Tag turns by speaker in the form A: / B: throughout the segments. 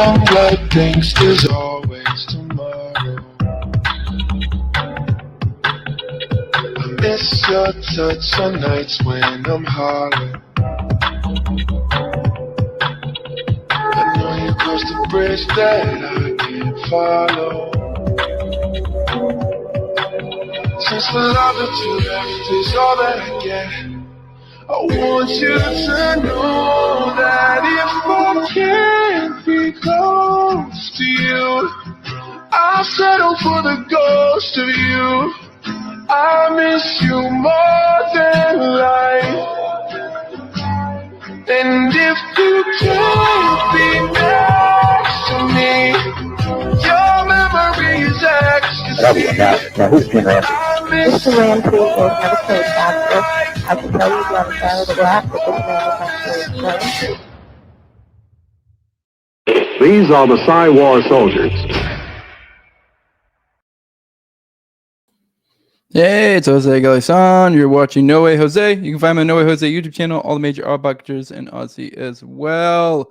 A: young blood thinks there's always tomorrow. I miss your touch on nights when I'm hollow. I know you crossed the bridge that I can't follow. Since the love that you left is all that I get, I want you to know that if I can't be close to you, I'll settle for the ghost of you. I miss you more than life. And if you can't be next to me, your memory is ecstasy.
B: Now who's TERRANCE?
C: Mr. Ramsey is never played faster. I can tell you beyond a shadow of a doubt that this man is actually playing.
B: These are the Psy-War soldiers.
D: Hey, it's Jose Galison. You're watching No Way Jose. You can find my No Way Jose YouTube channel, all the major odd pictures in Aussie as well.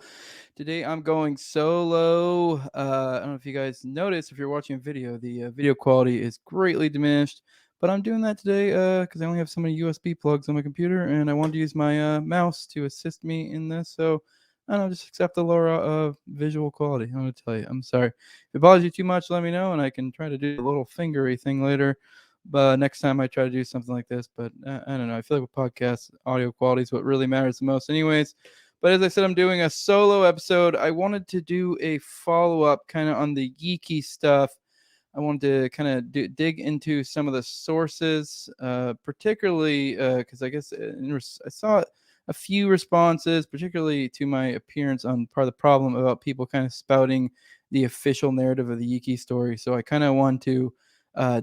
D: Today I'm going solo. I don't know if you guys noticed, if you're watching a video, the video quality is greatly diminished. But I'm doing that today because I only have so many USB plugs on my computer, and I wanted to use my mouse to assist me in this. So I don't know, just accept the lower visual quality. I'm going to tell you, I'm sorry. If it bothers you too much, let me know, and I can try to do a little fingery thing later. But next time I try to do something like this. But I don't know. I feel like with podcasts, audio quality is what really matters the most anyways. But as I said, I'm doing a solo episode. I wanted to do a follow-up kind of on the Yeaky stuff. I wanted to kind of dig into some of the sources, particularly because I guess I saw a few responses, particularly to my appearance on Part of the Problem, about people kind of spouting the official narrative of the Yeaky story. So I kind of want to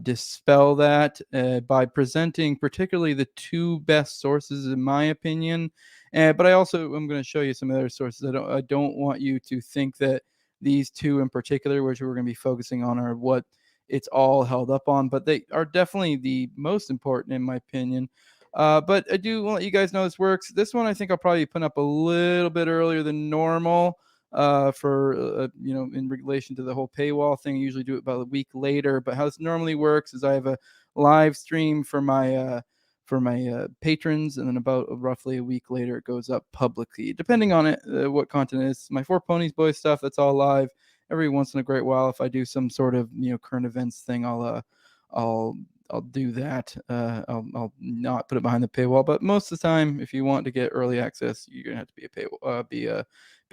D: dispel that by presenting particularly the two best sources in my opinion, but I also am going to show you some other sources. I don't want you to think that these two in particular, which we're going to be focusing on, are what it's all held up on, but they are definitely the most important in my opinion. But I do want you guys know this works. This one I think I'll probably put up a little bit earlier than normal. For in relation to the whole paywall thing. I usually do it about a week later, but how this normally works is I have a live stream for my patrons, and then about roughly a week later it goes up publicly, depending on what content it is. My Four Ponies Boys stuff, that's all live. Every once in a great while, if I do some sort of current events thing, I'll do that. I'll not put it behind the paywall, but most of the time, if you want to get early access, you're gonna have to be a paywall, be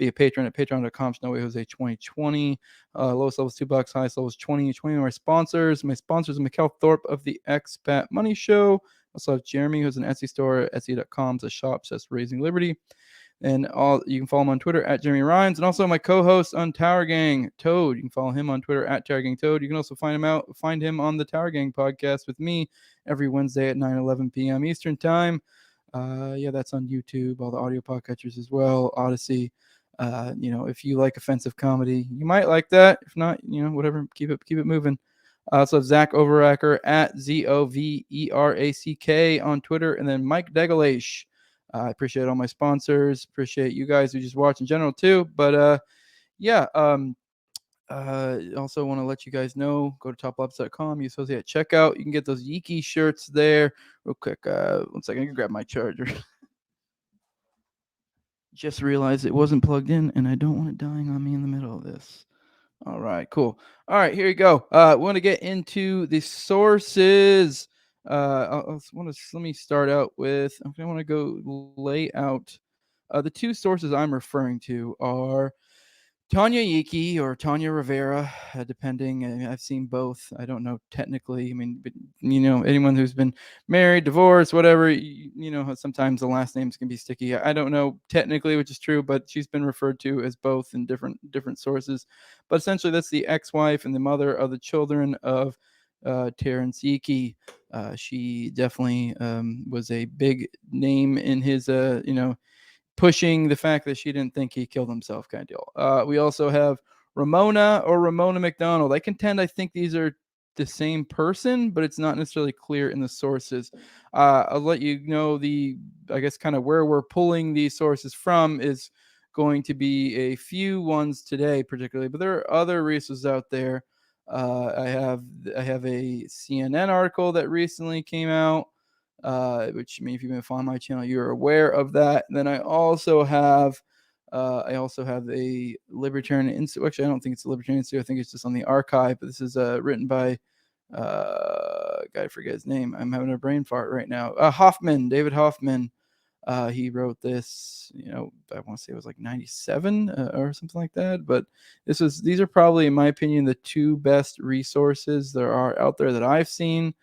D: a patron at patreon.com/NWJ2020. Lowest level is $2, highest level is 20. 20 of my sponsors. My sponsors are Mikkel Thorpe of the Expat Money Show. Also have Jeremy, who has an Etsy store, etsy.com/shop, says Raising Liberty. And you can follow him on Twitter at Jeremy Rhymes, and also my co-host on Tower Gang, Toad. You can follow him on Twitter at Tower Gang Toad. You can also find him on the Tower Gang podcast with me every Wednesday at 9:11 p.m. Eastern time. That's on YouTube, all the audio podcatchers as well, Odyssey. If you like offensive comedy, you might like that. If not, whatever, keep it moving. So Zach Overacker at ZOVERACK on Twitter, and then Mike Degalash. I appreciate all my sponsors. Appreciate you guys who just watch in general too. But also want to let you guys know, go to TopLobsta.com, use Jose at checkout. You can get those Yeaky shirts there. Real quick, 1 second, I can grab my charger. Just realized it wasn't plugged in, and I don't want it dying on me in the middle of this. All right, cool. All right, here you go. We want to get into the sources. Let me start out with, I want to go lay out. The two sources I'm referring to are Tanya Yeaky or Tanya Rivera, depending. I've seen both. I don't know technically. I mean, but, anyone who's been married, divorced, whatever, sometimes the last names can be sticky. I don't know technically, which is true, but she's been referred to as both in different sources. But essentially, that's the ex-wife and the mother of the children of Terrance Yeaky. She definitely was a big name in his, pushing the fact that she didn't think he killed himself kind of deal. We also have Ramona McDonald. I think these are the same person, but it's not necessarily clear in the sources. I'll let you know kind of where we're pulling these sources from is going to be a few ones today, particularly, but there are other resources out there. I have a CNN article that recently came out, which, I mean, if you've been following my channel, you're aware of that. And then I also have a Libertarian Institute. Actually, I don't think it's a Libertarian Institute. I think it's just on the archive. But this is written by guy, I forget his name. I'm having a brain fart right now. David Hoffman. He wrote this, I want to say it was like 97 or something like that. But these are probably, in my opinion, the two best resources there are out there that I've seen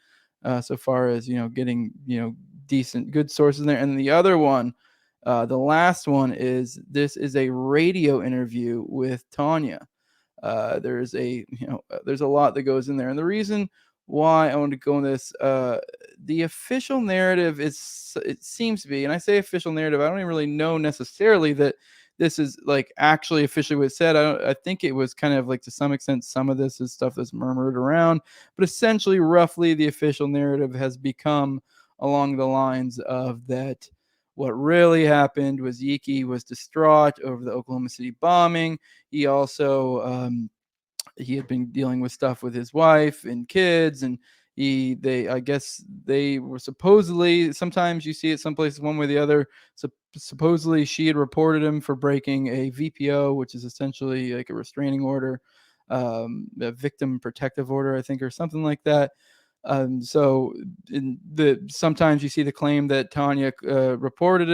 D: so far as, getting, decent, good sources there. And the other one, the last one this is a radio interview with Tanya. There's there's a lot that goes in there. And the reason why I want to go in this, the official narrative it seems to be, and I say official narrative, I don't even really know necessarily that this is like actually officially what it said. I think it was kind of like, to some extent, some of this is stuff that's murmured around, but essentially, roughly, the official narrative has become along the lines of that. What really happened was Yeakey was distraught over the Oklahoma City bombing. He also he had been dealing with stuff with his wife and kids, and I guess they were supposedly, sometimes you see it some places one way or the other, supposedly she had reported him for breaking a VPO, which is essentially like a restraining order, a victim protective order, I think, or something like that. So sometimes you see the claim that Tanya reported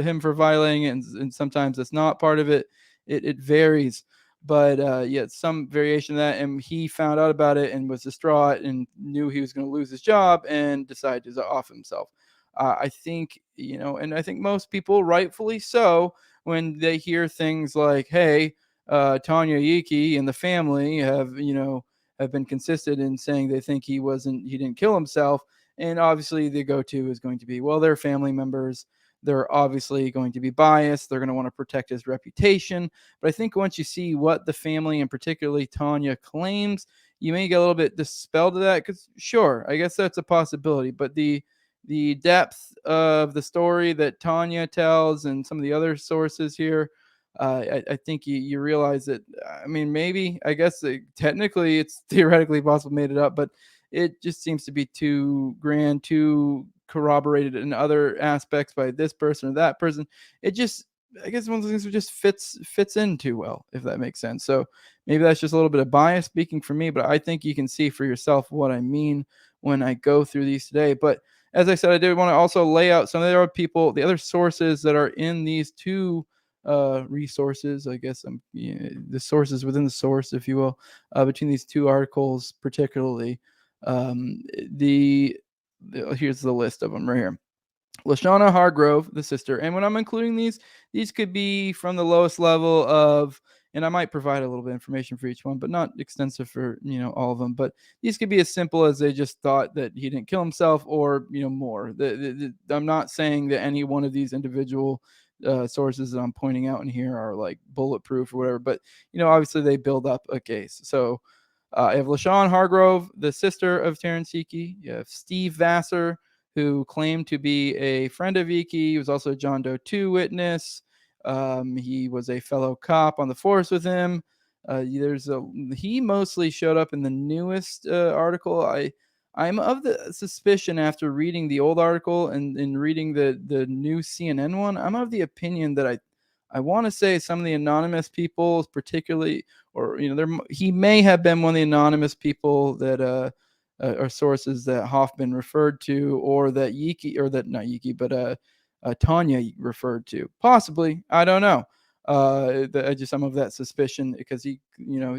D: him for violating it, and sometimes that's not part of it. It varies. But yeah, some variation of that. And he found out about it and was distraught and knew he was going to lose his job and decided to off himself. I think, and I think most people, rightfully so, when they hear things like, hey, Tanya Yeakey and the family have been consistent in saying they think he didn't kill himself. And obviously the go-to is going to be, well, they're family members. They're obviously going to be biased. They're going to want to protect his reputation. But I think once you see what the family, and particularly Tanya, claims, you may get a little bit dispelled to that, because sure, I guess that's a possibility. But the depth of the story that Tanya tells and some of the other sources here, I think you realize that, I mean, maybe, I guess technically it's theoretically possible made it up, but it just seems to be too grand, too corroborated in other aspects by this person or that person. It just, I guess, one of the things that just fits in too well, if that makes sense. So maybe that's just a little bit of bias speaking for me, but I think you can see for yourself what I mean when I go through these today. But as I said, I did want to also lay out some of the other sources that are in these two resources, I guess, the sources within the source, if you will, between these two articles particularly. Here's the list of them right here. Lashana Hargrove, the sister. And when I'm including these could be from the lowest level of, and I might provide a little bit of information for each one, but not extensive for, all of them. But these could be as simple as they just thought that he didn't kill himself, or, more. I'm not saying that any one of these individual sources that I'm pointing out in here are like bulletproof or whatever, but, obviously they build up a case. So I have LaShawn Hargrove, the sister of Terrance Yeakey. You have Steve Vassar, who claimed to be a friend of Yeakey. He was also a John Doe 2 witness. He was a fellow cop on the force with him. He mostly showed up in the newest article. I'm of the suspicion, after reading the old article and reading the new CNN one, I'm of the opinion that I want to say some of the anonymous people, particularly, or he may have been one of the anonymous people that are sources that Hoffman referred to, or that Yeakey, or that not Yeakey, but Tanya referred to. Possibly, I don't know. I'm of that suspicion, because he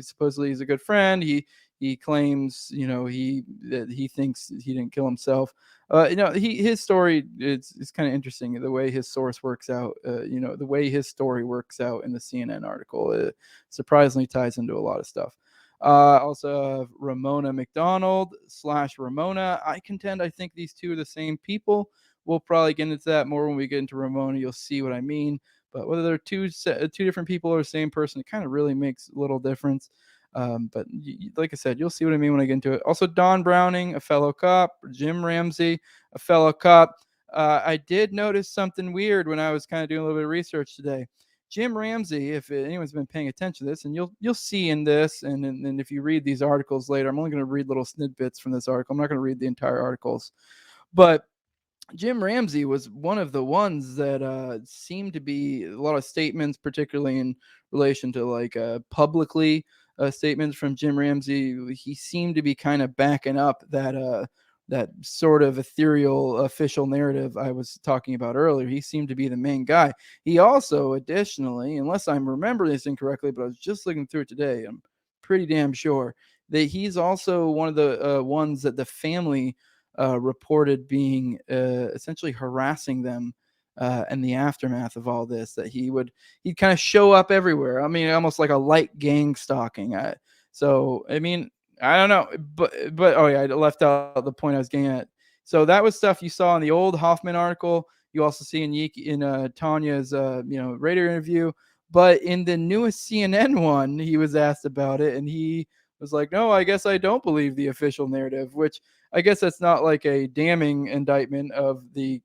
D: supposedly is a good friend. He claims that he thinks he didn't kill himself. His story is kind of interesting, the way his source works out. The way his story works out in the CNN article, it surprisingly ties into a lot of stuff. Also, Ramona McDonald / Ramona. I think these two are the same people. We'll probably get into that more when we get into Ramona. You'll see what I mean. But whether they're two different people or the same person, it kind of really makes a little difference. But like I said, you'll see what I mean when I get into it. Also, Don Browning, a fellow cop. Jim Ramsey, a fellow cop. I did notice something weird when I was kind of doing a little bit of research today. Jim Ramsey, if anyone's been paying attention to this, and you'll see in this, and if you read these articles later, I'm only going to read little snippets from this article. I'm not going to read the entire articles, but Jim Ramsey was one of the ones that seemed to be a lot of statements, particularly in relation to like publicly statements from Jim Ramsey. He seemed to be kind of backing up that sort of ethereal official narrative I was talking about earlier. He seemed to be the main guy. He also, additionally, unless I'm remembering this incorrectly, but I was just looking through it today, I'm pretty damn sure that he's also one of the ones that the family reported being essentially harassing them in the aftermath of all this. That he'd kind of show up everywhere. I mean, almost like a light gang stalking. So I mean, I don't know, but oh yeah, I left out the point I was getting at. So that was stuff you saw in the old Hoffman article. You also see in Tanya's radio interview. But in the newest CNN one, he was asked about it, and he was like, "No, I guess I don't believe the official narrative," which I guess that's not like a damning indictment of the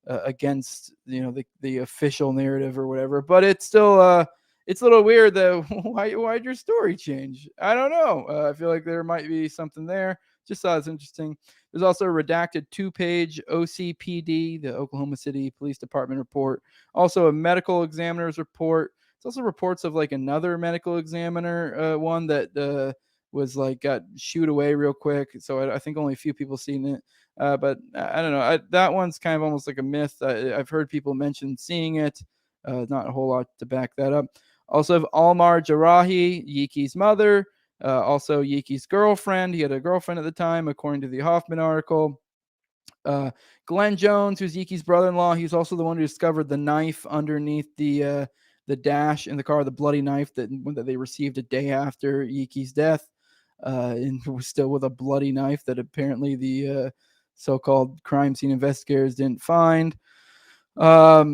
D: against the official narrative or whatever, but it's still it's a little weird that why'd your story change? I don't know. I feel like there might be something there. Just thought it's interesting. There's also a redacted 2-page OCPD, the Oklahoma City Police Department report. Also a medical examiner's report. It's also reports of like another medical examiner one that was like got shooed away real quick. So I think only a few people seen it. But I don't know. That one's kind of almost like a myth. I've heard people mention seeing it. Not a whole lot to back that up. Also have Almar Jarahi, Yeekey's mother. Also Yeekey's girlfriend. He had a girlfriend at the time, according to the Hoffman article. Glenn Jones, who's Yeekey's brother-in-law. He's also the one who discovered the knife underneath the dash in the car, the bloody knife that they received a day after Yeekey's death. And was still with a bloody knife that apparently the so-called crime scene investigators didn't find. I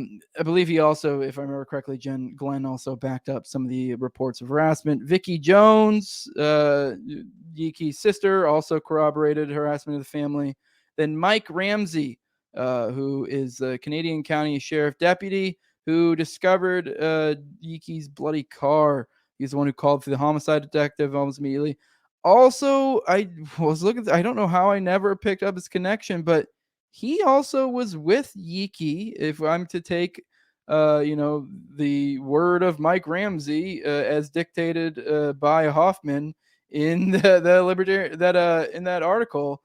D: believe he also, if I remember correctly, Glenn also backed up some of the reports of harassment. Vicky Jones, Yeekey's sister, also corroborated harassment of the family. Then Mike Ramsey, who is a Canadian County Sheriff Deputy, who discovered Yeekey's bloody car. He's the one who called for the homicide detective almost immediately. Also, I was looking, I don't know how I never picked up his connection, but he also was with Yeekey, if I'm to take the word of Mike Ramsey as dictated by Hoffman in the libertarian that in that article.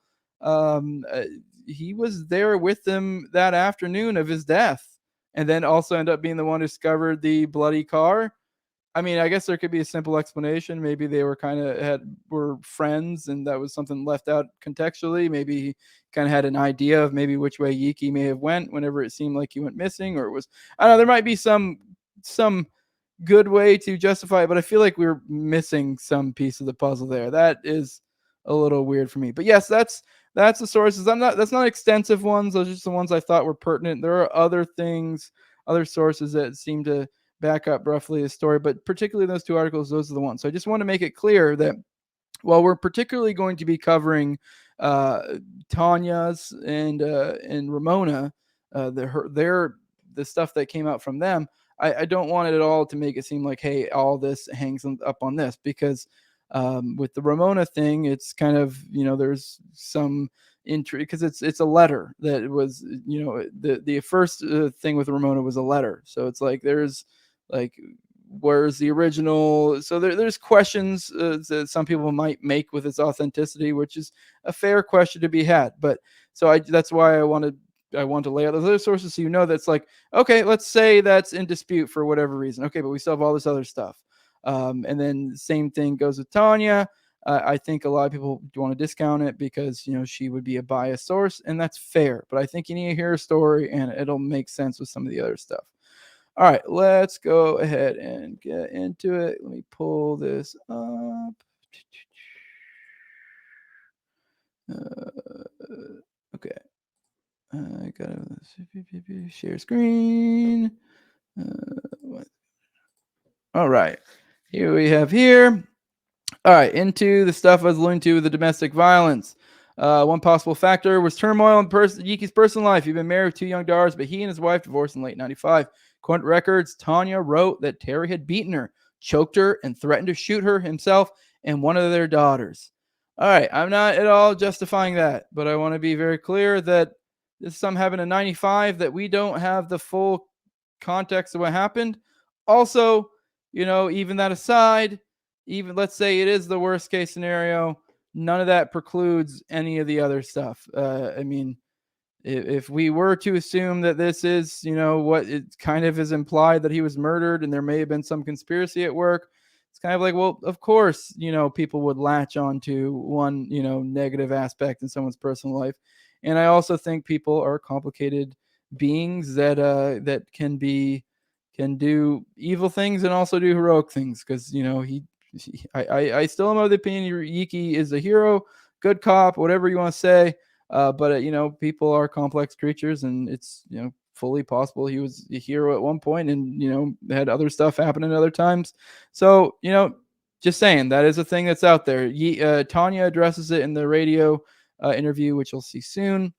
D: He was there with them that afternoon of his death, and then also ended up being the one who discovered the bloody car. I mean, I guess there could be a simple explanation. Maybe they were were friends, and that was something left out contextually. Maybe he kind of had an idea of maybe which way Yeekey may have went whenever it seemed like he went missing, or it was, I don't know. There might be some good way to justify it, but I feel like we're missing some piece of the puzzle there. That is a little weird for me. But yes, that's the sources. That's not extensive ones. Those are just the ones I thought were pertinent. There are other things, other sources that seem to back up roughly the story, but particularly those two articles, those are the ones. So I just want to make it clear that while we're particularly going to be covering Tanya's and Ramona, the stuff that came out from them, I don't want it at all to make it seem like, hey, all this hangs up on this, because with the Ramona thing, it's kind of, there's some intrigue, because it's a letter that was, the first thing with Ramona was a letter. So it's like there's like, where's the original? So there's questions that some people might make with its authenticity, which is a fair question to be had. But so that's why I want to lay out those other sources, so that's like, okay, let's say that's in dispute for whatever reason. Okay, but we still have all this other stuff. And then same thing goes with Tanya. I think a lot of people want to discount it because she would be a biased source, and that's fair. But I think you need to hear a story, and it'll make sense with some of the other stuff. All right, let's go ahead and get into it. Let me pull this up. Okay. I got to share screen. All right. Here we have here. All right, into the stuff I was alluding to with the domestic violence. One possible factor was turmoil in Yeekey's personal life. He'd been married with 2 young daughters, but he and his wife divorced in late 95. According to records, Tanya wrote that Terry had beaten her, choked her, and threatened to shoot her himself and one of their daughters. All right, I'm not at all justifying that, but I want to be very clear that this is something happened in 95 that we don't have the full context of what happened. Also, even that aside, even let's say it is the worst case scenario, none of that precludes any of the other stuff. I mean, if we were to assume that this is, what it kind of is implied that he was murdered and there may have been some conspiracy at work, it's kind of like, well, of course, people would latch on to one, negative aspect in someone's personal life. And I also think people are complicated beings that can do evil things and also do heroic things. Because I still am of the opinion Yeekey is a hero, good cop, whatever you want to say. But people are complex creatures, and it's fully possible he was a hero at one point, and had other stuff happen at other times. So just saying, that is a thing that's out there. Tanya addresses it in the radio interview, which you'll see soon.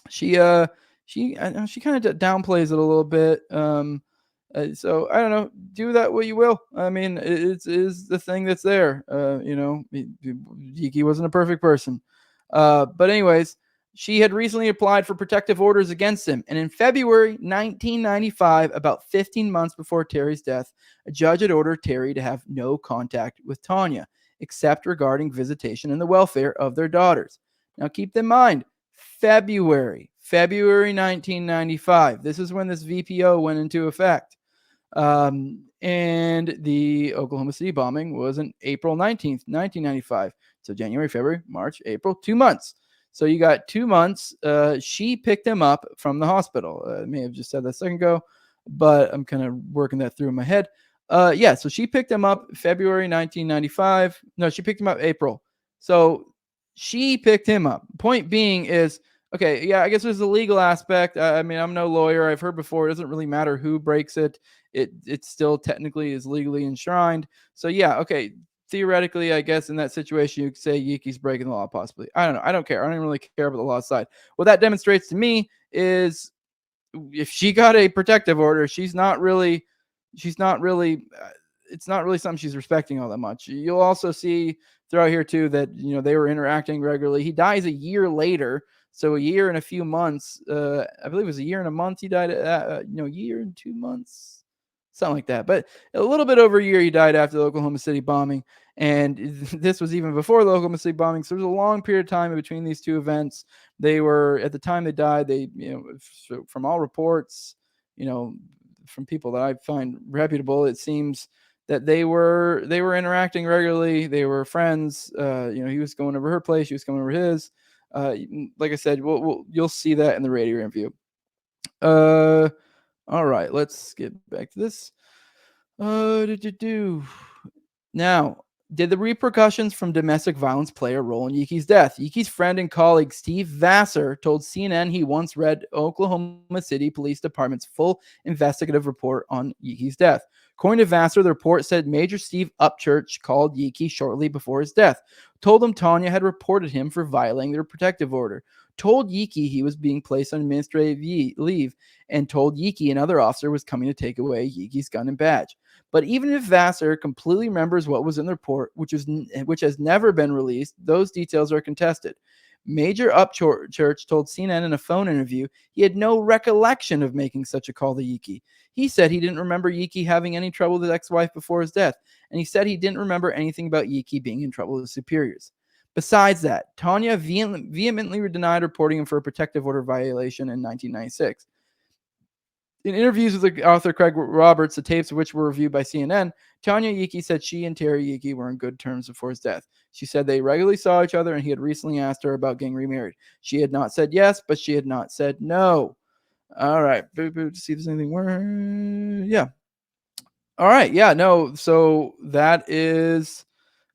D: She kind of downplays it a little bit. So I don't know. Do that what you will. I mean, it is the thing that's there. Yeekey wasn't a perfect person. But anyways, she had recently applied for protective orders against him. And in February 1995, about 15 months before Terry's death, a judge had ordered Terry to have no contact with Tanya, except regarding visitation and the welfare of their daughters. Now, keep in mind, February 1995. This is when this VPO went into effect. And the Oklahoma City bombing was on April 19th, 1995. So January, February, March, April, 2 months. So you got 2 months. She picked him up from the hospital. I may have just said that a second ago, but I'm kind of working that through in my head. So she picked him up February 1995. No, she picked him up April. So she picked him up. Point being is, okay, yeah, I guess there's a legal aspect. I mean, I'm no lawyer. I've heard before, it doesn't really matter who breaks it. It still technically is legally enshrined. So yeah, okay, theoretically, I guess in that situation, you could say Yeekey's breaking the law, possibly. I don't know. I don't care. I don't even really care about the law side. What that demonstrates to me is if she got a protective order, it's not really something she's respecting all that much. You'll also see throughout here too that they were interacting regularly. He dies a year later, so a year and a few months. I believe it was a year and a month. He died. Year and 2 months, something like that. But a little bit over a year, he died after the Oklahoma City bombing, and this was even before the Oklahoma City bombing. So there was a long period of time between these two events. They were, at the time they died, from all reports, from people that I find reputable, it seems that they were interacting regularly. They were friends. He was going over her place, she was coming over his. Like I said, you'll see that in the radio interview. All right, let's get back to this. Now, did the repercussions from domestic violence play a role in Yeekey's death? Yeekey's friend and colleague Steve Vassar told CNN he once read Oklahoma City Police Department's full investigative report on Yeekey's death. According to Vassar, the report said Major Steve Upchurch called Yeekey shortly before his death, told him Tanya had reported him for violating their protective order, told Yeekey he was being placed on administrative leave, and told Yeekey another officer was coming to take away Yeekey's gun and badge. But even if Vassar completely remembers what was in the report, which has never been released, those details are contested. Major Upchurch told CNN in a phone interview he had no recollection of making such a call to Yeekey. He said he didn't remember Yeekey having any trouble with his ex-wife before his death, and he said he didn't remember anything about Yeekey being in trouble with his superiors. Besides that, Tanya vehemently denied reporting him for a protective order violation in 1996. In interviews with the author Craig Roberts, the tapes of which were reviewed by CNN, Tanya Yeekey said she and Terry Yeekey were in good terms before his death. She said they regularly saw each other and he had recently asked her about getting remarried. She had not said yes, but she had not said no. All right. To see if there's anything more. Yeah. All right. Yeah. No. So that is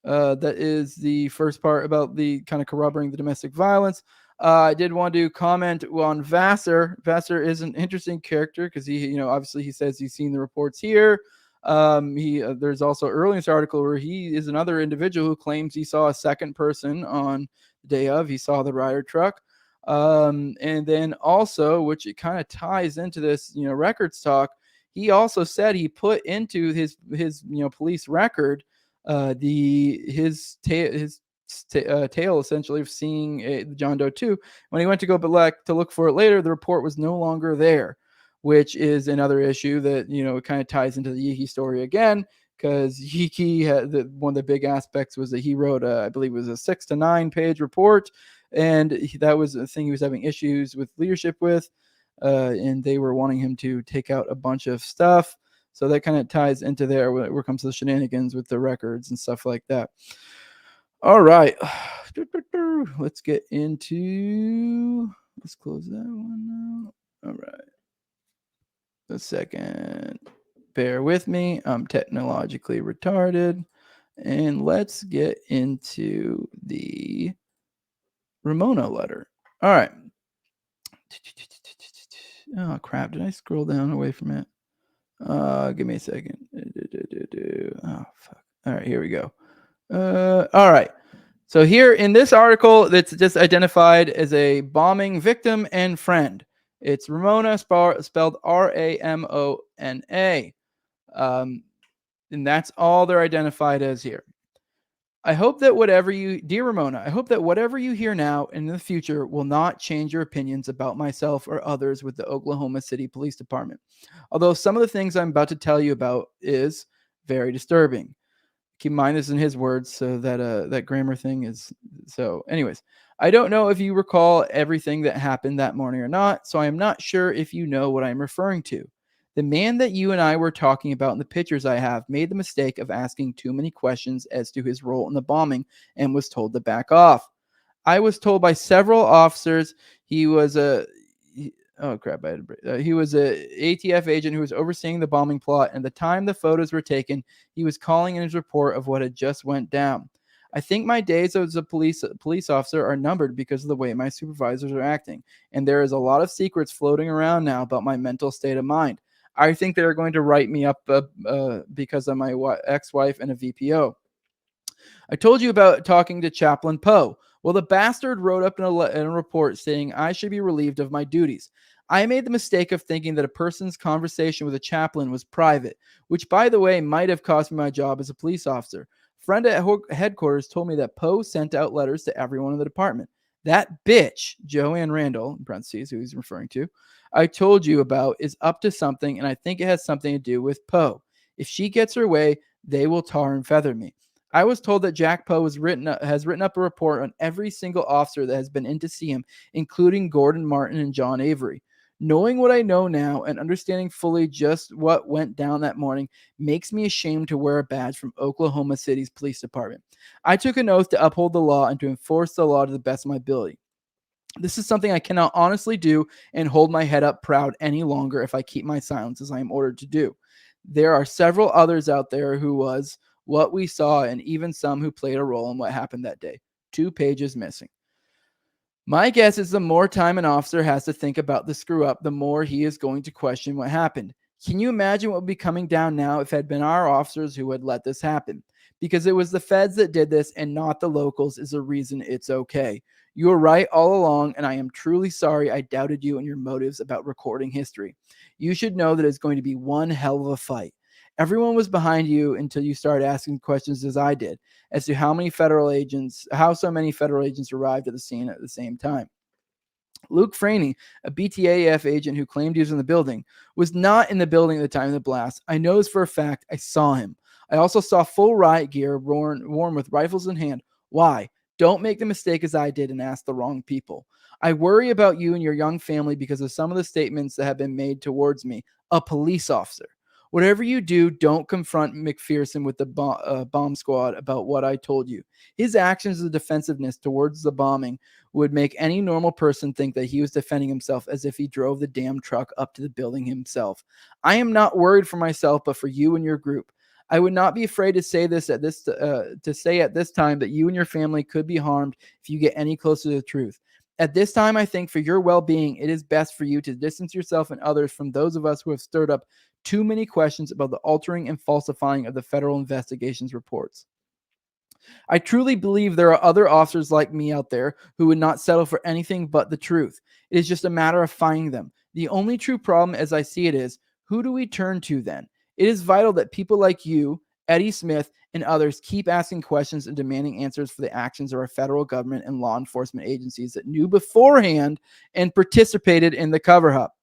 D: the first part about the kind of corroborating the domestic violence. I did want to comment on Vassar. Vassar is an interesting character because he, obviously he says he's seen the reports here. There's also early in this article where he is another individual who claims he saw a second person on day of, he saw the Ryder truck. And then also, which it kind of ties into this, records talk, he also said he put into his police record his tale essentially of seeing the John Doe 2. When he went to go back to look for it later, the report was no longer there, which is another issue that it kind of ties into the Yeaky story again, because Yeaky had one of the big aspects was that he wrote I believe it was a 6 to 9 page report, and that was a thing he was having issues with leadership with, and they were wanting him to take out a bunch of stuff. So that kind of ties into there where it comes to the shenanigans with the records and stuff like that. All right. Let's get into, let's close that one now. All right. A second. Bear with me. I'm technologically retarded. And let's get into the Ramona letter. All right. Oh, crap. Did I scroll down away from it? Give me a second. Oh, fuck. All right. Here we go. All right. So here in this article, that's just identified as a bombing victim and friend. It's Ramona, spelled Ramona. And that's all they're identified as here. Dear Ramona, I hope that whatever you hear now and in the future will not change your opinions about myself or others with the Oklahoma City Police Department. Although some of the things I'm about to tell you about is very disturbing. Keep in mind this in his words, so that grammar thing is so. Anyways, I don't know if you recall everything that happened that morning or not, so I am not sure if you know what I'm referring to. The man that you and I were talking about in the pictures I have made the mistake of asking too many questions as to his role in the bombing and was told to back off. I was told by several officers he was a ATF agent who was overseeing the bombing plot, and at the time the photos were taken, he was calling in his report of what had just went down. I think my days as a police officer are numbered because of the way my supervisors are acting, and there is a lot of secrets floating around now about my mental state of mind. I think they're going to write me up because of my ex-wife and a VPO. I told you about talking to Chaplain Poe. Well, the bastard wrote up in a report saying I should be relieved of my duties. I made the mistake of thinking that a person's conversation with a chaplain was private, which, by the way, might have cost me my job as a police officer. A friend at headquarters told me that Poe sent out letters to everyone in the department. That bitch, Joanne Randall, in parentheses, who he's referring to, I told you about, is up to something, and I think it has something to do with Poe. If she gets her way, they will tar and feather me. I was told that Jack Poe has written up a report on every single officer that has been in to see him, including Gordon Martin and John Avery. Knowing what I know now and understanding fully just what went down that morning makes me ashamed to wear a badge from Oklahoma City's police department. I took an oath to uphold the law and to enforce the law to the best of my ability. This is something I cannot honestly do and hold my head up proud any longer if I keep my silence as I am ordered to do. There are several others out there who was what we saw, and even some who played a role in what happened that day. 2 pages missing. My guess is the more time an officer has to think about the screw up, the more he is going to question what happened. Can you imagine what would be coming down now if it had been our officers who had let this happen? Because it was the feds that did this and not the locals is the reason it's okay. You were right all along, and I am truly sorry I doubted you and your motives about recording history. You should know that it's going to be one hell of a fight. Everyone was behind you until you started asking questions as I did, as to how so many federal agents arrived at the scene at the same time. Luke Franey, a BTAF agent who claimed he was in the building, was not in the building at the time of the blast. I know this for a fact. I saw him. I also saw full riot gear worn with rifles in hand. Why? Don't make the mistake as I did and ask the wrong people. I worry about you and your young family because of some of the statements that have been made towards me, a police officer. Whatever you do, don't confront McPherson with the bomb squad about what I told you. His actions of defensiveness towards the bombing would make any normal person think that he was defending himself as if he drove the damn truck up to the building himself. I am not worried for myself, but for you and your group. I would not be afraid to say this at this time that you and your family could be harmed if you get any closer to the truth. At this time, I think for your well-being, it is best for you to distance yourself and others from those of us who have stirred up too many questions about the altering and falsifying of the federal investigations reports. I truly believe there are other officers like me out there who would not settle for anything but the truth. It is just a matter of finding them. The only true problem, as I see it, is who do we turn to then? It is vital that people like you, Eddie Smith, and others keep asking questions and demanding answers for the actions of our federal government and law enforcement agencies that knew beforehand and participated in the cover-up.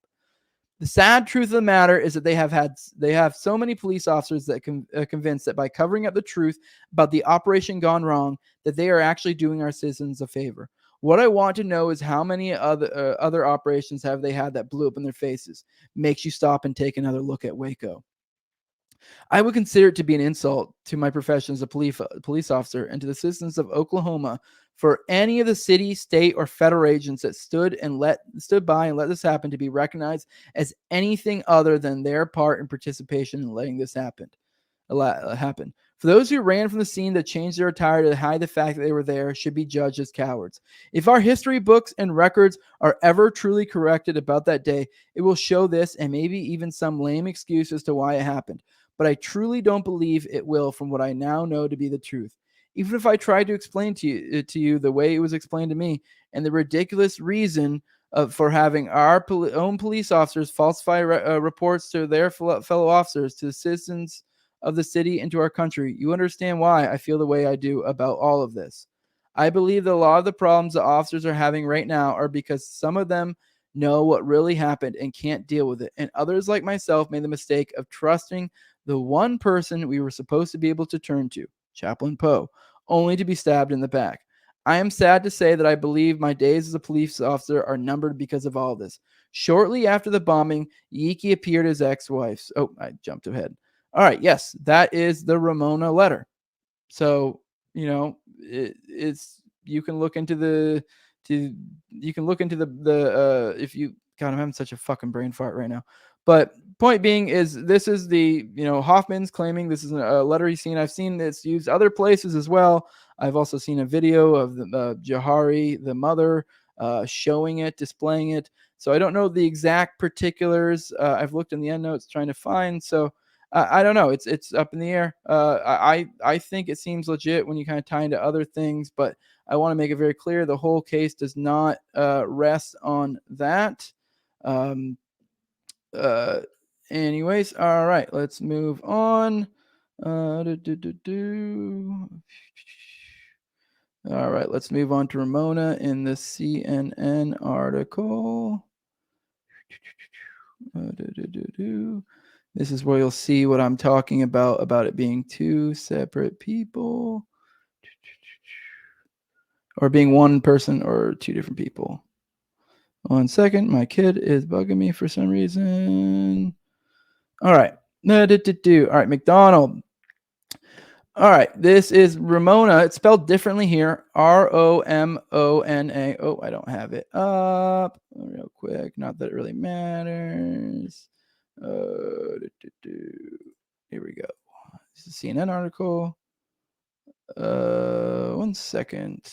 D: The sad truth of the matter is that they have so many police officers that convinced that by covering up the truth about the operation gone wrong, that they are actually doing our citizens a favor. What I want to know is how many other operations have they had that blew up in their faces? Makes you stop and take another look at Waco. I would consider it to be an insult to my profession as a police officer and to the citizens of Oklahoma for any of the city, state, or federal agents that stood by and let this happen to be recognized as anything other than their part in participation in letting this happen. For those who ran from the scene that changed their attire to hide the fact that they were there should be judged as cowards. If our history books and records are ever truly corrected about that day, it will show this and maybe even some lame excuse as to why it happened. But I truly don't believe it will from what I now know to be the truth. Even if I tried to explain to you the way it was explained to me and the ridiculous reason for having our own police officers falsify reports to their fellow officers, to the citizens of the city and to our country, you understand why I feel the way I do about all of this. I believe that a lot of the problems the officers are having right now are because some of them know what really happened and can't deal with it, and others like myself made the mistake of trusting the one person we were supposed to be able to turn to, Chaplain Poe, only to be stabbed in the back. I am sad to say that I believe my days as a police officer are numbered because of all this. Shortly after the bombing, Yeakey appeared as ex-wife's. Oh, I jumped ahead. All right, yes, that is the Ramona letter. So, it's you can look into the if you God, I'm having such a fucking brain fart right now. But point being is this is the, Hoffman's claiming this is a letter he's seen. I've seen this used other places as well. I've also seen a video of the Jahari, the mother, showing it, displaying it. So I don't know the exact particulars. I've looked in the end notes trying to find. So I don't know. It's up in the air. I think it seems legit when you kind of tie into other things, but I want to make it very clear the whole case does not rest on that. Anyways, all right, let's move on. All right, let's move on to Ramona in the CNN article. This is where you'll see what I'm talking about it being two separate people, or being one person or two different people. 1 second, my kid is bugging me for some reason. All right. All right, McDonald. All right, this is Ramona. It's spelled differently here. Romona. Oh, I don't have it up real quick. Not that it really matters. Here we go. This is a CNN article. 1 second.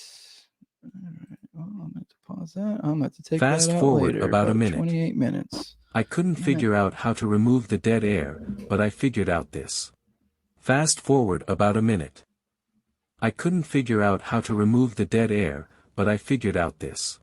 D: I'm going to pause that. I'm going to take
E: Fast
D: that out
E: forward
D: later.
E: about a minute.
D: 28 minutes.
E: I couldn't figure out how to remove the dead air, but I figured out this. Fast forward about a minute. I couldn't figure out how to remove the dead air, but I figured out this.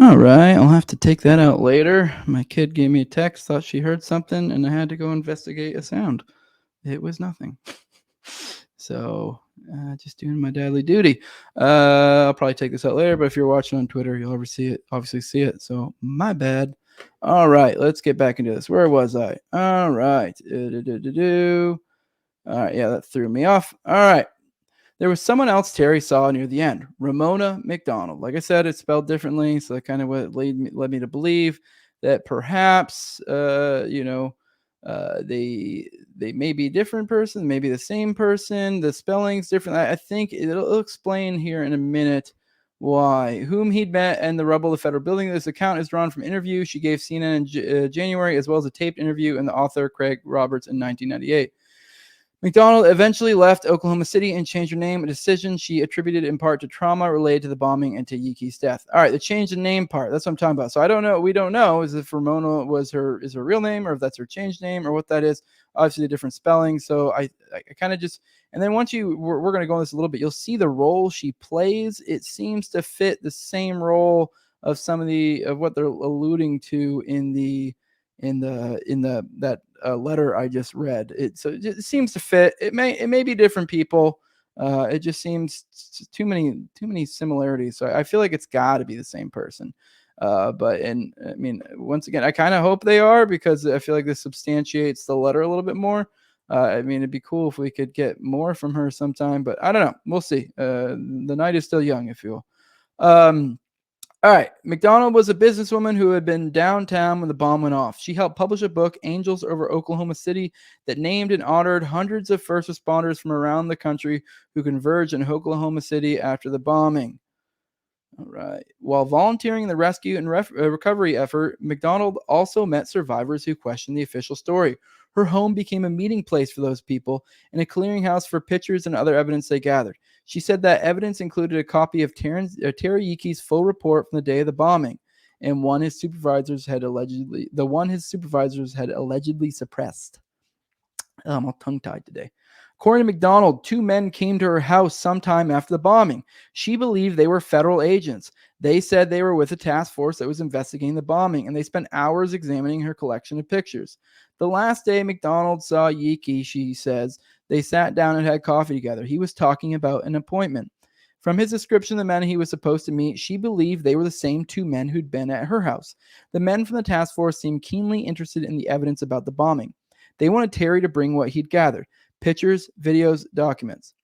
D: All All right, I'll have to take that out later. My kid gave me a text, thought she heard something, and I had to go investigate a sound. It was nothing. So, just doing my daily duty. I'll probably take this out later, but if you're watching on Twitter, you'll obviously see it. So, my bad. All right, let's get back into this. Where was I? All right. All right, yeah, that threw me off. All right. There was someone else Terry saw near the end, Ramona McDonald. Like I said, it's spelled differently, so that kind of what led me to believe that perhaps, they may be a different person, maybe the same person. The spelling's different. I think it'll explain here in a minute why. Whom he'd met in the rubble of the federal building. This account is drawn from an interview she gave CNN in January, as well as a taped interview in the author Craig Roberts in 1998. McDonald eventually left Oklahoma City and changed her name, a decision she attributed in part to trauma related to the bombing and to Yeakey's death. All right, the change in name part, that's what I'm talking about. So I don't know, we don't know is if Ramona is her real name or if that's her changed name or what that is. Obviously, the different spelling. So I kind of just, and then once we're going to go on this a little bit, you'll see the role she plays. It seems to fit the same role of some of what they're alluding to in that letter I just read. It seems to fit. It may be different people. It just seems too many similarities. So I feel like it's got to be the same person. But I mean, once again, I kind of hope they are because I feel like this substantiates the letter a little bit more. I mean, it'd be cool if we could get more from her sometime, but I don't know. We'll see. The night is still young, if you will. All right. McDonald was a businesswoman who had been downtown when the bomb went off. She helped publish a book, Angels Over Oklahoma City, that named and honored hundreds of first responders from around the country who converged in Oklahoma City after the bombing. All right. While volunteering in the rescue and recovery effort, McDonald also met survivors who questioned the official story. Her home became a meeting place for those people and a clearinghouse for pictures and other evidence they gathered. She said that evidence included a copy of Terry Yeakey's full report from the day of the bombing, and the one his supervisors had allegedly suppressed. I'm all tongue-tied today. According to McDonald, two men came to her house sometime after the bombing. She believed they were federal agents. They said they were with a task force that was investigating the bombing, and they spent hours examining her collection of pictures. The last day McDonald saw Yeakey, she says, they sat down and had coffee together. He was talking about an appointment. From his description of the men he was supposed to meet, she believed they were the same two men who'd been at her house. The men from the task force seemed keenly interested in the evidence about the bombing. They wanted Terry to bring what he'd gathered: pictures, videos, documents.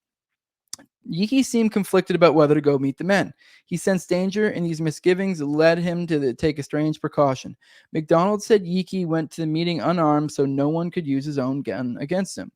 D: Yeakey seemed conflicted about whether to go meet the men. He sensed danger, and these misgivings led him to take a strange precaution. McDonald said Yeakey went to the meeting unarmed so no one could use his own gun against him.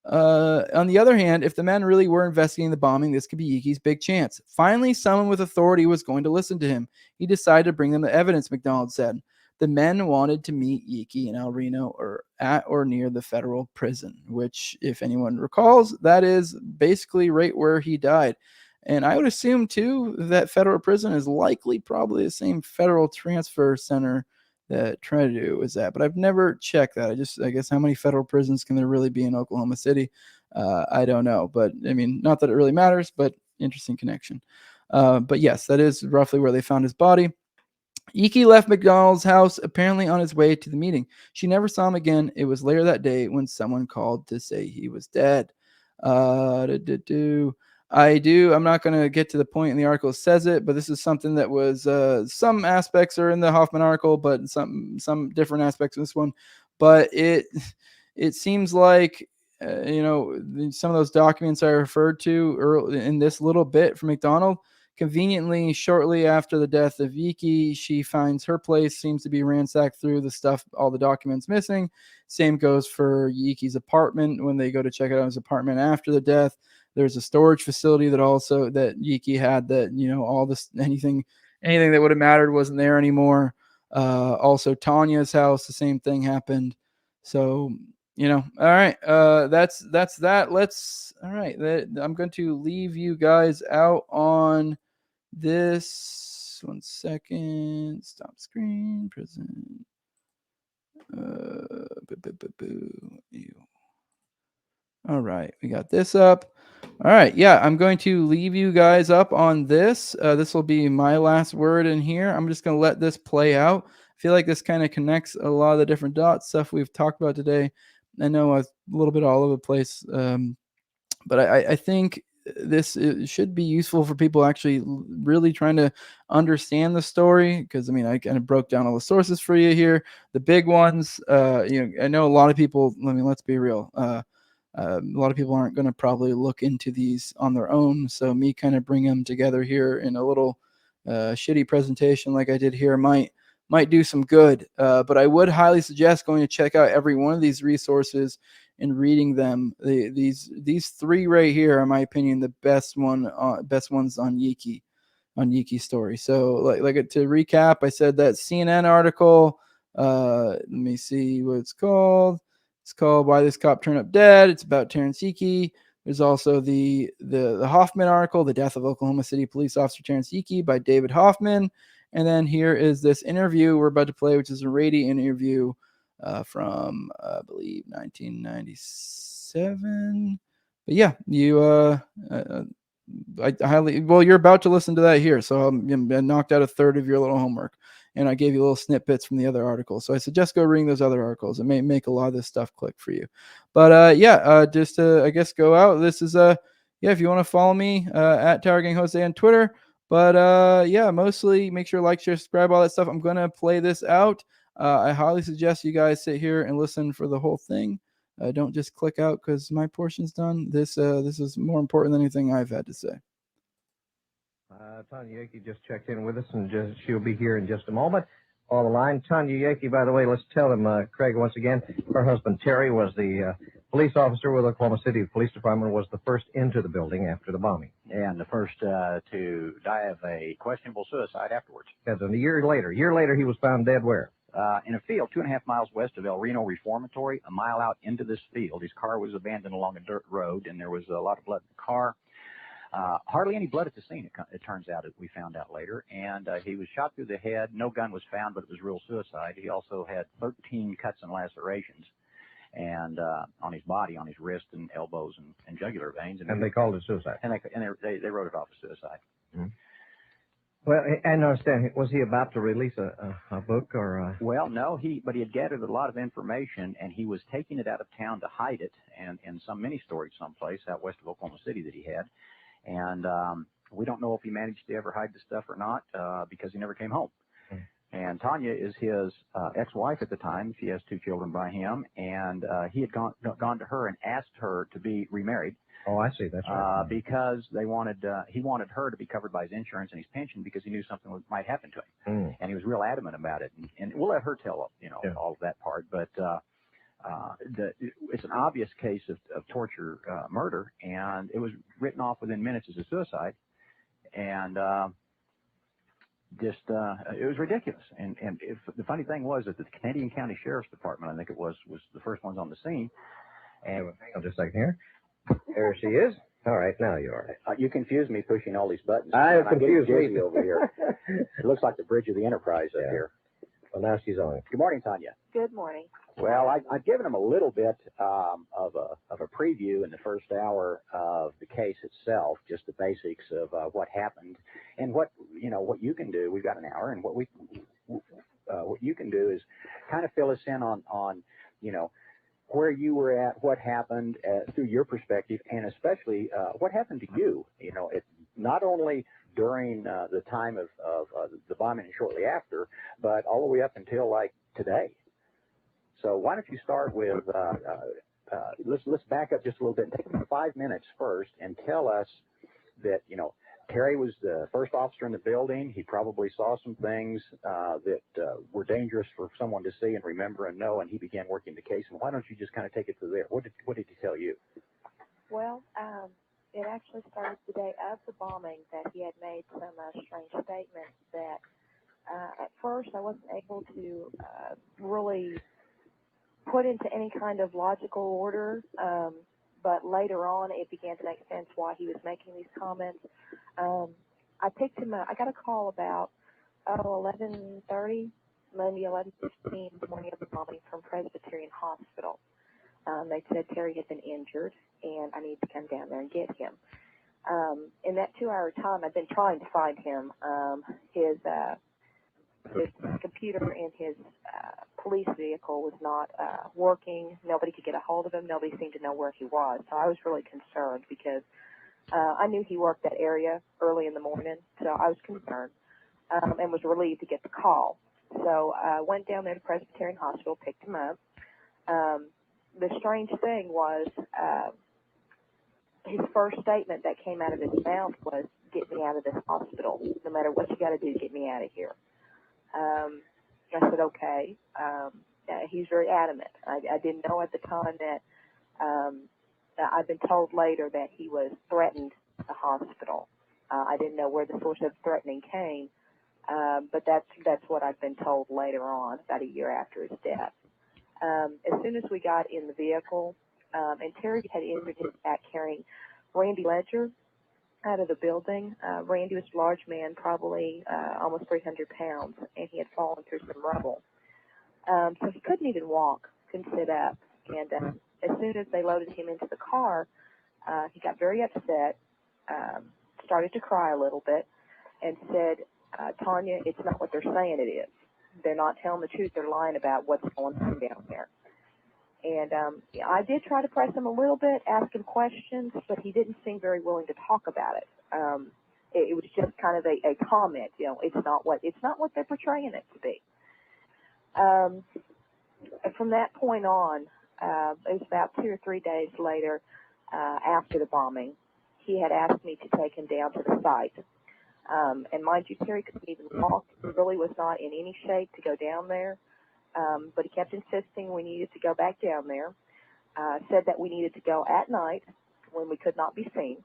D: On the other hand, if the men really were investigating the bombing, this could be Yeakey's big chance. Finally, someone with authority was going to listen to him. He decided to bring them the evidence, McDonald said. The men wanted to meet Yeakey in El Reno or at or near the federal prison, which, if anyone recalls, that is basically right where he died. And I would assume, too, that federal prison is likely probably the same federal transfer center that Trinity was at. But I've never checked that. I guess how many federal prisons can there really be in Oklahoma City? I don't know. But, I mean, not that it really matters, but interesting connection. But, yes, that is roughly where they found his body. Yeakey left McDonald's house apparently on his way to the meeting. She never saw him again. It was later that day when someone called to say he was dead. I'm not going to get to the point in the article that says it, but this is something that was some aspects are in the Hoffman article, but some different aspects of this one. But it seems like some of those documents I referred to early in this little bit from McDonald. Conveniently, shortly after the death of Yeakey, she finds her place seems to be ransacked through the stuff, all the documents missing. Same goes for Yeakey's apartment when they go to check out his apartment after the death. There's a storage facility that Yeakey had that, all this, anything that would have mattered wasn't there anymore. Also Tanya's house, the same thing happened. So, all right. That's that. All right. I'm going to leave you guys out on this. 1 second. Stop screen. Prison. All right, we got this up. All right, yeah, I'm going to leave you guys up on this. This will be my last word in here. I'm just going to let this play out. I feel like this kind of connects a lot of the different dots stuff we've talked about today. I know a little bit all over the place, but I think this should be useful for people actually really trying to understand the story, because I mean I kind of broke down all the sources for you here, the big ones. I know a lot of people, I mean, let's be real, a lot of people aren't going to probably look into these on their own, so me kind of bring them together here in a little shitty presentation like I did here might do some good. But I would highly suggest going to check out every one of these resources and reading them. These three right here are, in my opinion, the best ones on Yeaky story. So like to recap, I said that CNN article. Let me see what it's called. It's called "Why This Cop Turned Up Dead." It's about Terrance Yeaky. There's also the Hoffman article, "The Death of Oklahoma City Police Officer Terrance Yeaky" by David Hoffman. And then here is this interview we're about to play, which is a radio interview from I believe 1997. But yeah, I highly, well, you're about to listen to that here, so I knocked out a third of your little homework, and I gave you little snippets from the other articles. So I suggest go reading those other articles. It may make a lot of this stuff click for you. But just to, I guess, go out. This is yeah, if you want to follow me at Tower Gang Jose on Twitter. But yeah, mostly make sure to like, share, subscribe, all that stuff. I'm gonna play this out. I highly suggest you guys sit here and listen for the whole thing. Don't just click out because my portion's done. This is more important than anything I've had to say.
F: Tanya Yeaky just checked in with us, and she'll be here in just a moment. On the line, Tanya Yeaky, by the way, let's tell him, Craig, once again, her husband, Terry, was the police officer with Oklahoma City Police Department, was the first into the building after the bombing.
G: And the first to die of a questionable suicide afterwards.
F: And a year later, he was found dead where?
G: In a field 2.5 miles west of El Reno Reformatory, a mile out into this field. His car was abandoned along a dirt road, and there was a lot of blood in the car. Hardly any blood at the scene, it turns out, as we found out later. And he was shot through the head. No gun was found, but it was real suicide. He also had 13 cuts and lacerations and on his body, on his wrist and elbows and jugular veins.
F: And they called it suicide.
G: And they wrote it off as suicide.
F: Mm-hmm. Well, I understand. Was he about to release a book or?
G: Well, no, but he had gathered a lot of information, and he was taking it out of town to hide it, and in some mini storage someplace out west of Oklahoma City that he had. And we don't know if he managed to ever hide the stuff or not because he never came home. Mm. And Tanya is his ex-wife at the time. She has 2 children by him, and he had gone to her and asked her to be remarried.
F: Oh, I see. That's right.
G: Because he wanted her to be covered by his insurance and his pension because he knew something might happen to him. Mm. And he was real adamant about it. And we'll let her tell all of that part. But it's an obvious case of torture, murder, and it was written off within minutes as a suicide. And it was ridiculous. And the funny thing was that the Canadian County Sheriff's Department, I think it was the first ones on the scene. And
F: hang on just a second here. There she is. All right, now you are.
G: You confused me pushing all these buttons.
F: I confused
G: me over here. It looks like the bridge of the Enterprise up here.
F: Well, now she's on.
G: Good morning, Tanya.
C: Good morning.
G: Well, I've given them a little bit of a preview in the first hour of the case itself, just the basics of what happened and what you can do. We've got an hour, and what you can do is kind of fill us in on where you were at, what happened through your perspective, and especially what happened to you. Not only during the time of the bombing and shortly after, but all the way up until like today. So why don't you start with let's back up just a little bit. Take 5 minutes first and tell us that Terry was the first officer in the building. He probably saw some things that were dangerous for someone to see and remember and know, and he began working the case. And why don't you just kind of take it through there? What did he tell you?
C: Well, it actually started the day of the bombing that he had made some strange statements that at first I wasn't able to really put into any kind of logical order, but later on it began to make sense why he was making these comments. I picked him up. I got a call about 11:30, maybe 11:15 the morning of the bombing from Presbyterian Hospital. They said Terry had been injured, and I needed to come down there and get him. In that 2-hour time, I've been trying to find him. His computer in his police vehicle was not working. Nobody could get a hold of him. Nobody seemed to know where he was. So I was really concerned because I knew he worked that area early in the morning, so I was concerned and was relieved to get the call. So I went down there to Presbyterian Hospital, picked him up. The strange thing was his first statement that came out of his mouth was, "Get me out of this hospital. No matter what you got to do, get me out of here." I said, okay. He's very adamant. I didn't know at the time that I've been told later that he was threatened at the hospital. I didn't know where the source of threatening came, but that's what I've been told later on, about a year after his death. As soon as we got in the vehicle, and Terry had injured his back carrying Randy Ledger out of the building. Randy was a large man, probably almost 300 pounds, and he had fallen through some rubble. So he couldn't even walk, couldn't sit up. And as soon as they loaded him into the car, he got very upset, started to cry a little bit, and said, "Tanya, it's not what they're saying it is. They're not telling the truth. They're lying about what's going on down there." And I did try to press him a little bit, ask him questions, but he didn't seem very willing to talk about it. It was just kind of a comment, it's not what they're portraying it to be. From that point on, it was about 2 or 3 days later, after the bombing, he had asked me to take him down to the site. And mind you, Terry couldn't even walk. He really was not in any shape to go down there. But he kept insisting we needed to go back down there, said that we needed to go at night when we could not be seen.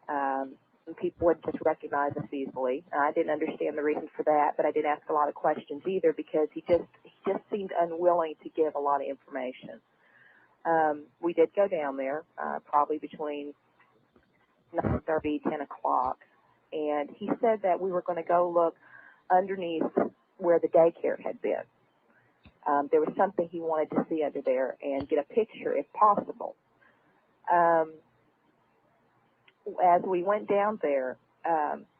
C: And people would just recognize us easily. I didn't understand the reason for that, but I didn't ask a lot of questions either because he just seemed unwilling to give a lot of information. We did go down there, probably between 9:30, 10 o'clock, and he said that we were going to go look underneath where the daycare had been. There was something he wanted to see under there and get a picture if possible. As we went down there,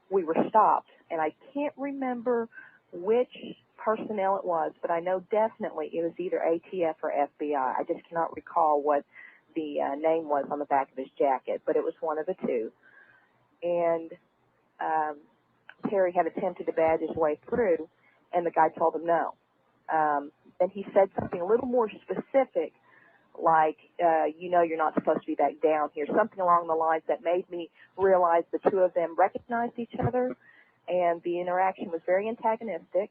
C: we were stopped, and I can't remember which personnel it was, but I know definitely it was either ATF or FBI. I just cannot recall what the name was on the back of his jacket, but it was one of the two. And Terry had attempted to badge his way through, and the guy told him no. Then he said something a little more specific, like, you're not supposed to be back down here, something along the lines that made me realize the two of them recognized each other, and the interaction was very antagonistic.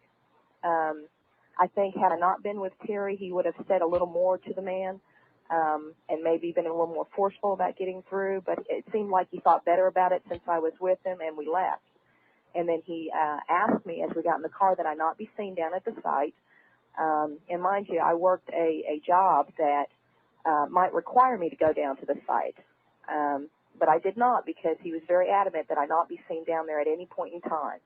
C: I think had I not been with Terry, he would have said a little more to the man, and maybe been a little more forceful about getting through, but it seemed like he thought better about it since I was with him, and we left. And then he asked me as we got in the car that I not be seen down at the site. And mind you, I worked a job that might require me to go down to the site. But I did not because he was very adamant that I not be seen down there at any point in time.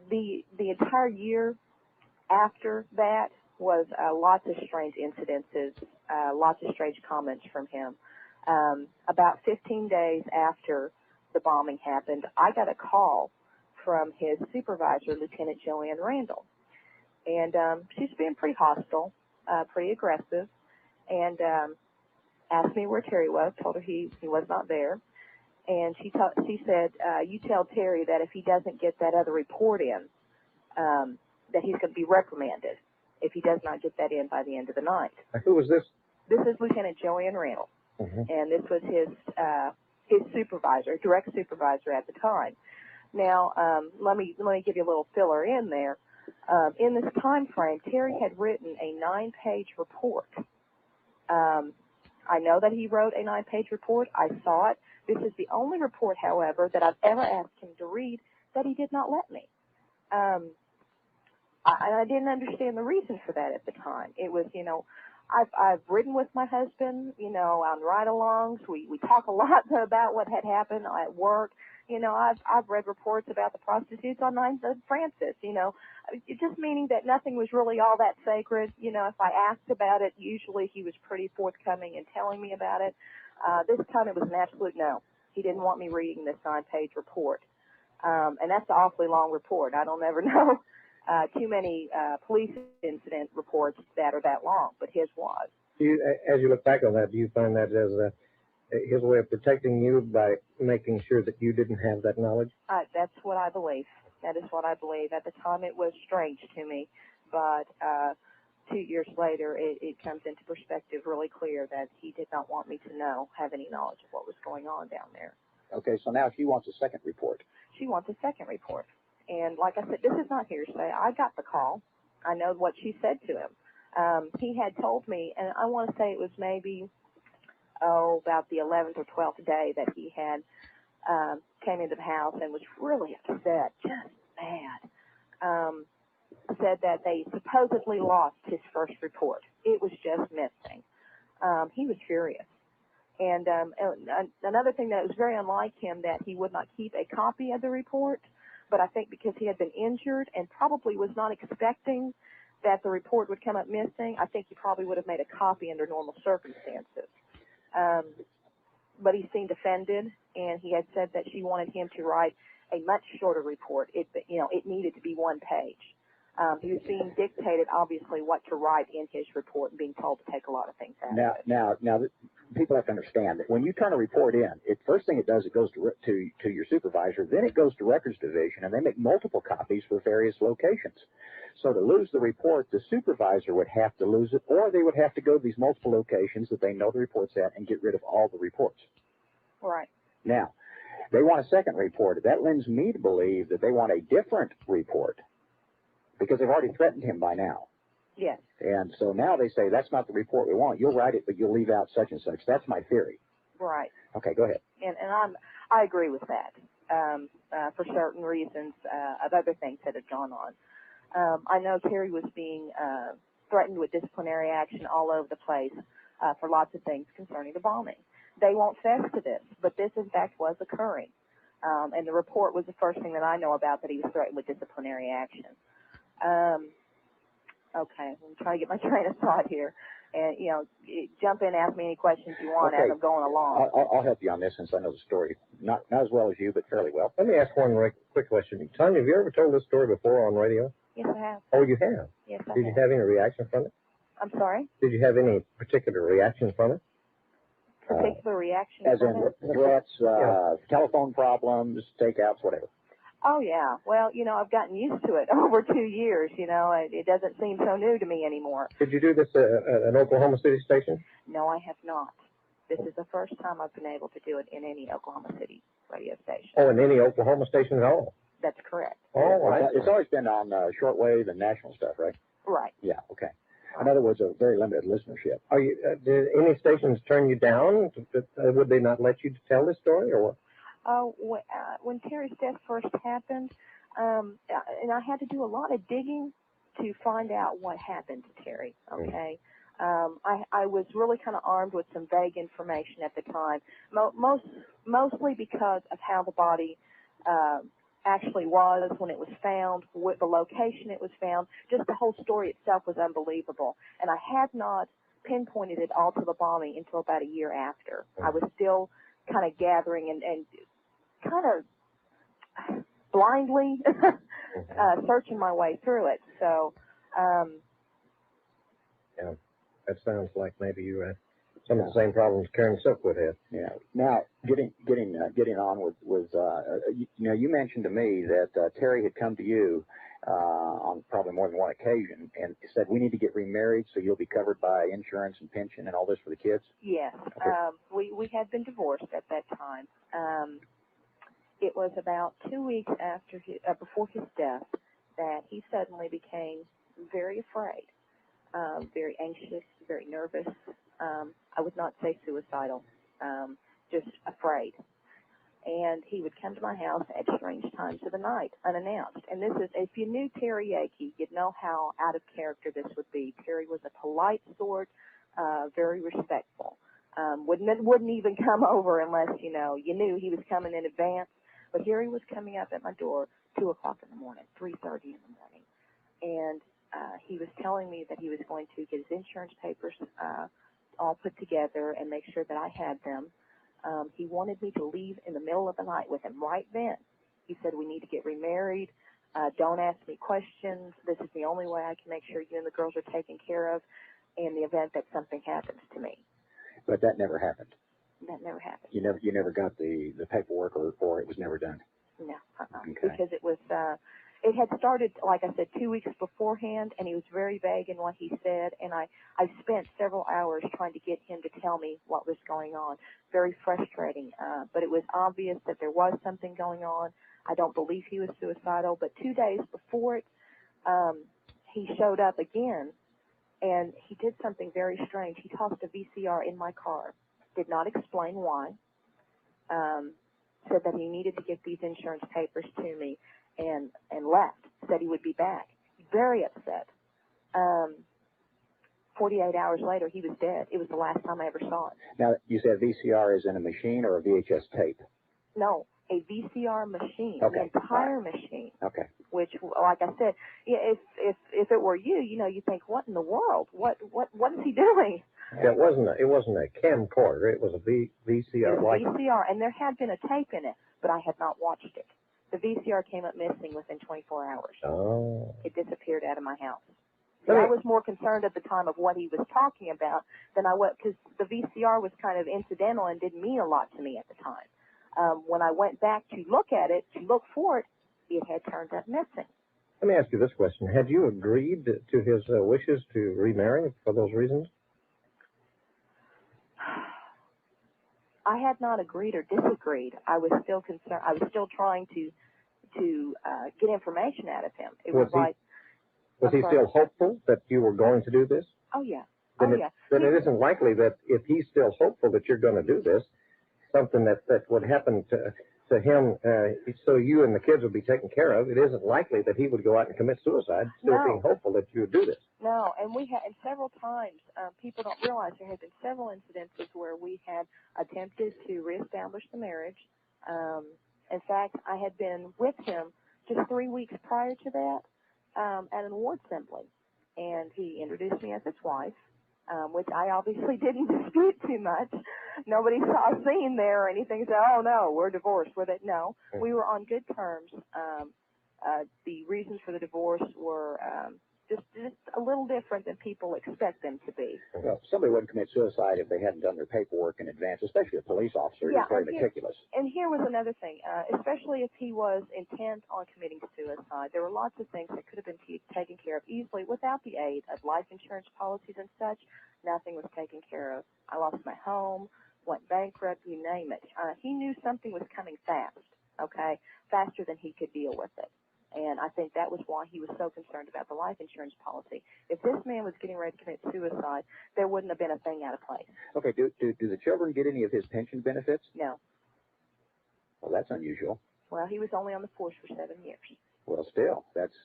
C: The entire year after that was lots of strange incidences, lots of strange comments from him. About 15 days after the bombing happened, I got a call from his supervisor, Lieutenant Joanne Randall. And she's being pretty hostile, pretty aggressive, and asked me where Terry was, told her he was not there. And she said, you tell Terry that if he doesn't get that other report in, that he's going to be reprimanded if he does not get that in by the end of the night.
F: Who was this?
C: This is Lieutenant Joanne Randall, and this was his supervisor, direct supervisor at the time. Now, let me give you a little filler in there. In this time frame, Terry had written a 9-page report. I know that he wrote a 9-page report. I saw it. This is the only report, however, that I've ever asked him to read that he did not let me. I didn't understand the reason for that at the time. It was, I've ridden with my husband, you know, on ride-alongs. We talk a lot about what had happened at work. You know, I've read reports about the prostitutes on 9th and Francis. You know, just meaning that nothing was really all that sacred. You know, if I asked about it, usually he was pretty forthcoming in telling me about it. This time it was an absolute no. He didn't want me reading this 9-page report, and that's an awfully long report. I don't ever know too many police incident reports that are that long, but his was.
F: As you look back on that, do you find that as his way of protecting you by making sure that you didn't have that knowledge?
C: That's what I believe. That is what I believe. At the time, it was strange to me, but 2 years later, it comes into perspective really clear that he did not want me to have any knowledge of what was going on down there.
G: Okay, so now she wants a second report.
C: She wants a second report. And like I said, this is not hearsay. I got the call. I know what she said to him. He had told me, and I want to say it was maybe, about the 11th or 12th day that he had came into the house and was really upset, just mad. Said that they supposedly lost his first report. It was just missing. He was furious. And another thing that was very unlike him, that he would not keep a copy of the report, but I think because he had been injured and probably was not expecting that the report would come up missing, I think he probably would have made a copy under normal circumstances. But he seemed offended, and he had said that she wanted him to write a much shorter report. It needed to be 1 page. He was being dictated, obviously, what to write in his report and being told to take a lot of things out of it.
G: Now, people have to understand that when you turn a report in, first thing it does, it goes to your supervisor, then it goes to Records Division, and they make multiple copies for various locations. So to lose the report, the supervisor would have to lose it, or they would have to go to these multiple locations that they know the report's at and get rid of all the reports.
C: Right.
G: Now, they want a second report. That lends me to believe that they want a different report, because they've already threatened him by now.
C: Yes.
G: And so now they say, that's not the report we want. You'll write it, but you'll leave out such and such. That's my theory.
C: Right.
G: Okay, go ahead.
C: And I agree with that for certain reasons of other things that have gone on. I know Terry was being threatened with disciplinary action all over the place for lots of things concerning the bombing. They won't fess to this, but this, in fact, was occurring. And the report was the first thing that I know about that he was threatened with disciplinary action. Okay, I'm trying to get my train of thought here. And, you know, jump in, ask me any questions you want as I'm going along.
G: I'll help you on this since I know the story. Not as well as you, but fairly well.
F: Let me ask one quick question. Tanya, have you ever told this story before on radio?
C: Yes, I have.
F: Oh, you have?
C: Yes, I have.
F: Did you have any reaction from it?
C: I'm sorry?
F: Did you have any particular reaction from it?
C: Particular reaction
G: As
C: from
G: in
C: it?
G: threats, telephone problems, takeouts, whatever.
C: Oh, yeah. Well, you know, I've gotten used to it over 2 years. You know, it doesn't seem so new to me anymore.
F: Did you do this at an Oklahoma City station?
C: No, I have not. This is the first time I've been able to do it in any Oklahoma City radio station.
F: Oh, in any Oklahoma station at all?
C: That's correct.
F: Oh,
G: it's always been on shortwave and national stuff, right?
C: Right.
G: Yeah, okay. In other words, a very limited listenership.
F: Are you? Did any stations turn you down? Would they not let you tell this story, or what?
C: Oh, when Terry's death first happened, and I had to do a lot of digging to find out what happened to Terry, okay? I was really kind of armed with some vague information at the time, mostly because of how the body actually was when it was found, with the location it was found. Just the whole story itself was unbelievable, and I had not pinpointed it all to the bombing until about a year after. I was still kind of gathering and kind of blindly searching my way through it. So,
F: yeah, that sounds like maybe you had some of the same problems Karen Silkwood had.
G: Yeah. Now, getting on with you know, you mentioned to me that Terry had come to you on probably more than one occasion and said, we need to get remarried so you'll be covered by insurance and pension and all this for the kids?
C: Yes.
G: Okay.
C: We had been divorced at that time. It was about 2 weeks after before his death that he suddenly became very afraid, very anxious, very nervous. I would not say suicidal, just afraid. And he would come to my house at strange times of the night, unannounced. And this is, if you knew Terry Yeakey, you'd know how out of character this would be. Terry was a polite sort, very respectful. Wouldn't even come over unless, you knew he was coming in advance. But here he was coming up at my door 2 o'clock in the morning, 3:30 in the morning. And he was telling me that he was going to get his insurance papers all put together and make sure that I had them. He wanted me to leave in the middle of the night with him right then. He said, we need to get remarried. Don't ask me questions. This is the only way I can make sure you and the girls are taken care of in the event that something happens to me.
G: But that never happened.
C: That never happened.
G: You never got the paperwork, or it was never done.
C: No,
G: Okay.
C: Because it was, it had started, like I said, 2 weeks beforehand, and he was very vague in what he said, and I spent several hours trying to get him to tell me what was going on. Very frustrating, but it was obvious that there was something going on. I don't believe he was suicidal, but 2 days before it, he showed up again, and he did something very strange. He tossed a VCR in my car, did not explain why, said that he needed to get these insurance papers to me, and left, said he would be back. Very upset. 48 hours later, he was dead. It was the last time I ever saw it.
G: Now, you said VCR is in a machine or a VHS tape?
C: No, a VCR machine,
G: Okay.
C: an entire machine.
G: Okay.
C: Which, like I said, if it were you, you think, what in the world? What is he doing?
F: It wasn't a camcorder. It was a VCR.
C: It was VCR, and there had been a tape in it, but I had not watched it. The VCR came up missing within 24 hours.
F: Oh.
C: It disappeared out of my house. So I was more concerned at the time of what he was talking about than I was, because the VCR was kind of incidental and didn't mean a lot to me at the time. When I went back to look at it, to look for it, it had turned up missing.
F: Let me ask you this question. Had you agreed to his wishes to remarry for those reasons?
C: I had not agreed or disagreed. I was still concerned. I was still trying to get information out of him. It was like...
F: Was he still hopeful that you were going to do this?
C: Oh, yeah.
F: Then it isn't likely that if he's still hopeful that you're going to do this, something that would happen to him, so you and the kids would be taken care of, it isn't likely that he would go out and commit suicide, still being hopeful that you would do this.
C: No, and and several times, people don't realize there have been several incidences where we had attempted to reestablish the marriage. In fact, I had been with him just 3 weeks prior to that at an award assembly, and he introduced me as his wife, which I obviously didn't dispute too much. Nobody saw a scene there or anything. Said, "Oh no, we're divorced." No, we were on good terms. The reasons for the divorce were just a little different than people expect them to be.
G: Well, somebody wouldn't commit suicide if they hadn't done their paperwork in advance, especially a police officer. He's very meticulous.
C: And here was another thing, especially if he was intent on committing suicide. There were lots of things that could have been taken care of easily without the aid of life insurance policies and such. Nothing was taken care of. I lost my home, went bankrupt, you name it. He knew something was coming fast, faster than he could deal with it. And I think that was why he was so concerned about the life insurance policy. If this man was getting ready to commit suicide, there wouldn't have been a thing out of place. Okay, do the children get any of his pension benefits? No. Well, that's unusual. Well, he was only on the force for 7 years. Well, still, that's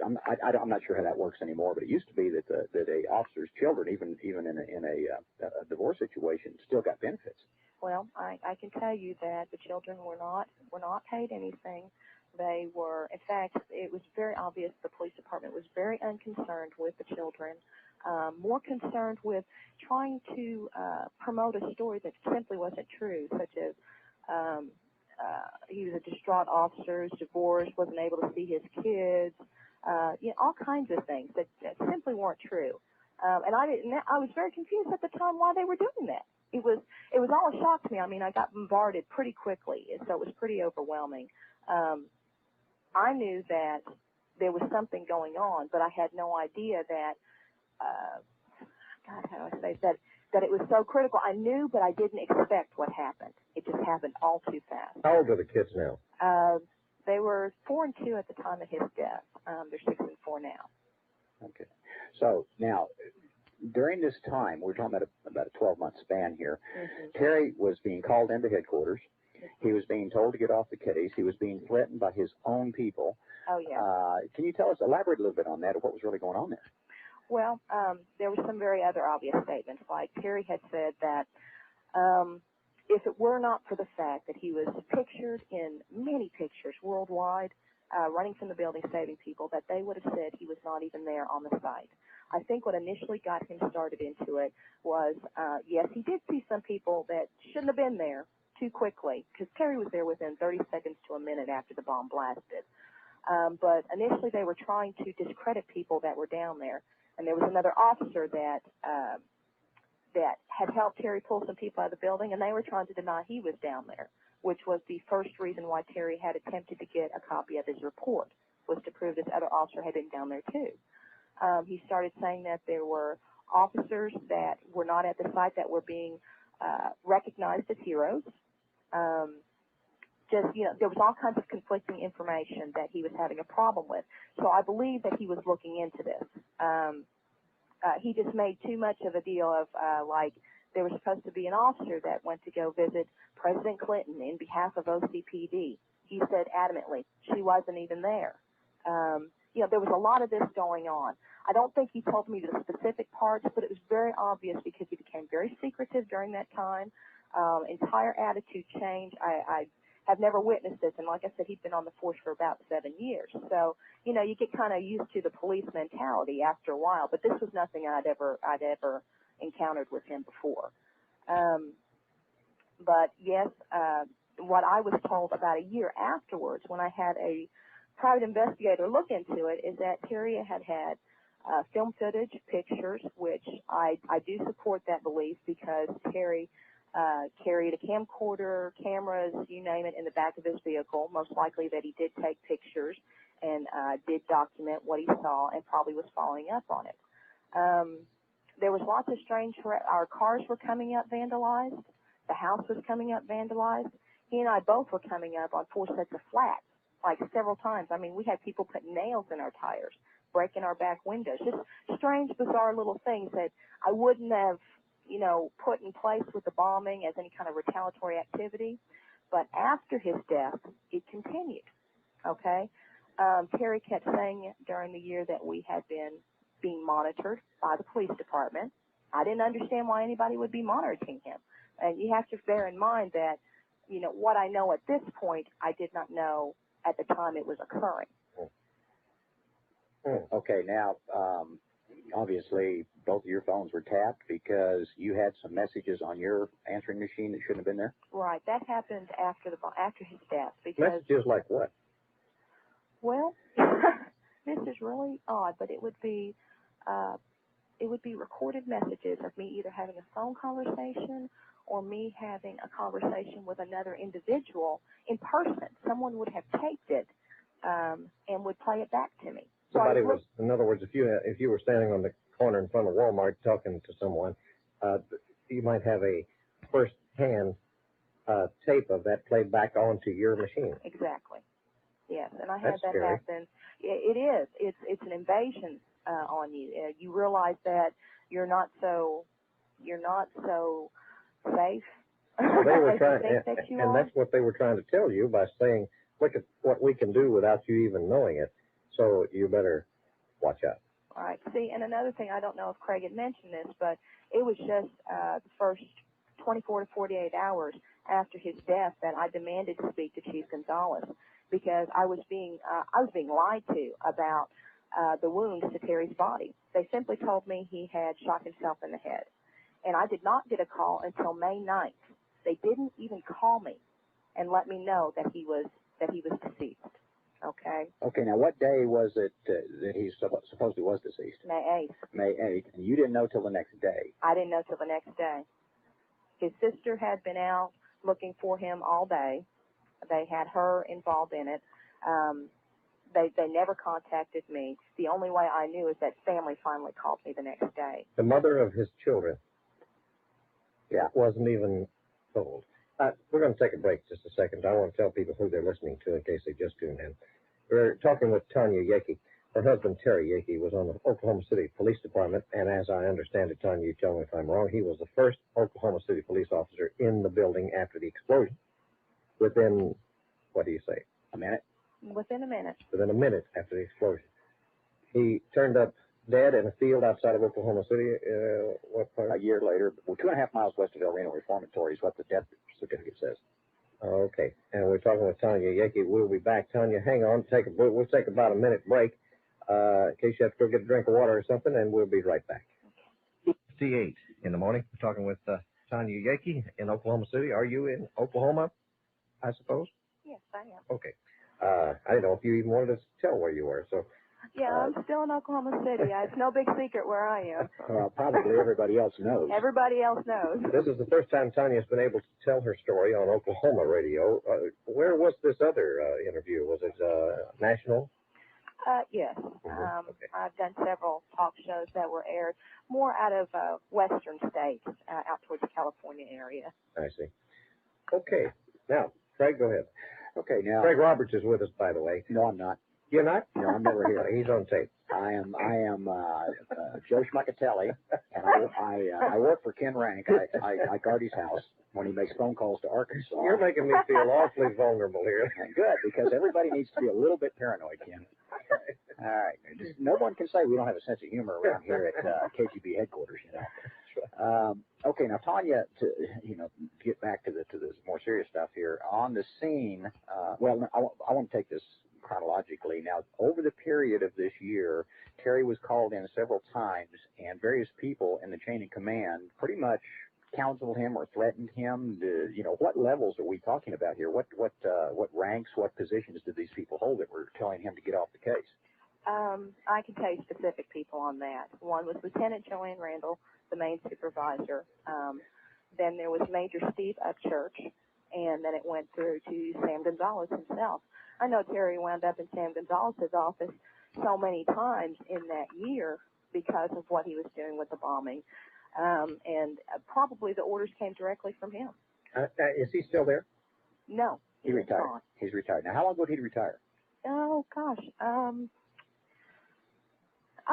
C: I'm not sure how that works anymore. But it used to be that a officer's children, even in a divorce situation, still got benefits. Well, I can tell you that the children were not paid anything. They were, in fact, it was very obvious the police department was very unconcerned with the children, more concerned with trying to promote a story that simply wasn't true, such as he was a distraught officer, was divorced, wasn't able to see his kids, all kinds of things that simply weren't true. And I was very confused at the time why they were doing that. It was all a shock to me. I mean, I got bombarded pretty quickly, so it was pretty overwhelming. I knew that there was something going on, but I had no idea that, God, how do I say that it was so critical. I knew, but I didn't expect what happened. It just happened all too fast.
F: How old are the kids now?
C: They were 4 and 2 at the time of his death. They're 6 and 4 now. Okay. So now, during this time, we're talking about a 12-month span here. Mm-hmm. Terry was being called into headquarters. He was being told to get off the case. He was being threatened by his own people. Oh, yeah. Can you elaborate a little bit on that, or what was really going on there? Well, there were some very other obvious statements, like Terry had said that if it were not for the fact that he was pictured in many pictures worldwide, running from the building, saving people, that they would have said he was not even there on the site. I think what initially got him started into it was, yes, he did see some people that shouldn't have been there too quickly, because Terry was there within 30 seconds to a minute after the bomb blasted. But initially they were trying to discredit people that were down there. And there was another officer that had helped Terry pull some people out of the building, and they were trying to deny he was down there, which was the first reason why Terry had attempted to get a copy of his report, was to prove this other officer had been down there too. He started saying that there were officers that were not at the site that were being recognized as heroes. There was all kinds of conflicting information that he was having a problem with. So I believe that he was looking into this. He just made too much of a deal of, like, there was supposed to be an officer that went to go visit President Clinton in behalf of OCPD. He said adamantly she wasn't even there. There was a lot of this going on. I don't think he told me the specific parts, but it was very obvious because he became very secretive during that time. Entire attitude change. I have never witnessed this, and like I said, he'd been on the force for about 7 years. So, you get kind of used to the police mentality after a while, but this was nothing I'd ever encountered with him before. But yes, what I was told about a year afterwards, when I had a private investigator look into it, is that Terry had film footage, pictures, which I do support that belief, because Terry carried a camcorder, cameras, you name it, in the back of his vehicle. Most likely that he did take pictures and did document what he saw and probably was following up on it. There was lots of strange, our cars were coming up vandalized. The house was coming up vandalized. He and I both were coming up on 4 sets of flats, like several times. I mean, we had people putting nails in our tires, breaking our back windows, just strange, bizarre little things that I wouldn't have, put in place with the bombing as any kind of retaliatory activity. But after his death, it continued, okay? Terry kept saying during the year that we had been being monitored by the police department. I didn't understand why anybody would be monitoring him. And you have to bear in mind that, what I know at this point, I did not know at the time it was occurring.
G: Okay, now, obviously, both of your phones were tapped because you had some messages on your answering machine that shouldn't have been there?
C: Right, that happened after his death. Because,
F: Messages like what?
C: Well, this is really odd, but it would be recorded messages of me either having a phone conversation or me having a conversation with another individual in person. Someone would have taped it and would play it back to me.
F: Somebody was, in other words, if you were standing on the corner in front of Walmart talking to someone, you might have a first-hand tape of that played back onto your machine.
C: Exactly. Yes, and I had
F: That's
C: that
F: scary.
C: happen. It is. It's an invasion on you. You realize that you're not so safe.
F: Well, they were trying,
C: and
F: that's what they were trying to tell you by saying, look at what we can do without you even knowing it. So you better watch out.
C: All right. See, and another thing, I don't know if Craig had mentioned this, but it was just the first 24 to 48 hours after his death that I demanded to speak to Chief Gonzalez, because I was being lied to about the wounds to Terry's body. They simply told me he had shot himself in the head, and I did not get a call until May 9th. They didn't even call me and let me know that he was deceased. Okay.
G: Okay, now what day was it that he supposedly was deceased?
C: May 8th.
G: May 8th, and you didn't know till the next day?
C: I didn't know till the next day. His sister had been out looking for him all day. They had her involved in it. They never contacted me. The only way I knew is that family finally called me the next day.
F: The mother of his children, wasn't even told. We're going to take a break just a second. I want to tell people who they're listening to in case they just tuned in. We're talking with Tanya Yeakey. Her husband, Terry Yeakey, was on the Oklahoma City Police Department, and as I understand it, Tanya, you tell me if I'm wrong, he was the first Oklahoma City police officer in the building after the explosion. Within, what do you say?
G: A minute?
C: Within a minute.
F: Within a minute after the explosion. He turned up dead in a field outside of Oklahoma City. What part?
G: A year later, well, 2.5 miles west of El Reno Reformatory is what the death certificate says.
F: Okay. And we're talking with Tanya Yeaky. We'll be back. Tanya, hang on. We'll take about a minute break in case you have to go get a drink of water or something, and we'll be right back. T8 in the morning. We're talking with Tanya Yeaky in Oklahoma City. Are you in Oklahoma, I suppose?
C: Yes, I am.
F: Okay. I didn't know if you even wanted to tell where you were, so...
C: Yeah, I'm still in Oklahoma City. It's no big secret where I am.
G: Well, probably everybody else knows.
C: Everybody else knows.
F: This is the first time Tanya's been able to tell her story on Oklahoma radio. Where was this other interview? Was it national?
C: Yes.
F: Okay.
C: I've done several talk shows that were aired more out of western states, out towards the California area.
F: I see. Okay. Now, Craig, go ahead.
G: Okay, now...
F: Craig Roberts is with us, by the way.
G: No, I'm not.
F: You're not?
G: No, I'm never here.
F: He's on tape.
G: I am Joe Schmuckatelli, and I work for Ken Rank. I guard his house when he makes phone calls to Arkansas.
F: You're making me feel awfully vulnerable here.
G: Good, because everybody needs to be a little bit paranoid, Ken. All right. No one can say we don't have a sense of humor around here at KGB headquarters, you know. Okay, now Tanya, to get back to the more serious stuff here on the scene. I want to take this chronologically. Now, over the period of this year, Terry was called in several times, and various people in the chain of command pretty much counseled him or threatened him. What levels are we talking about here? What ranks, what positions did these people hold that were telling him to get off the case?
C: I can tell you specific people on that. One was Lieutenant Joanne Randall, the main supervisor. Then there was Major Steve Upchurch, and then it went through to Sam Gonzalez himself. I know Terry wound up in Sam Gonzalez's office so many times in that year because of what he was doing with the bombing. And probably the orders came directly from him.
F: Is he still there?
C: No.
G: He retired.
C: Gone.
G: He's retired. Now, how long ago did he retire?
C: Oh, gosh. I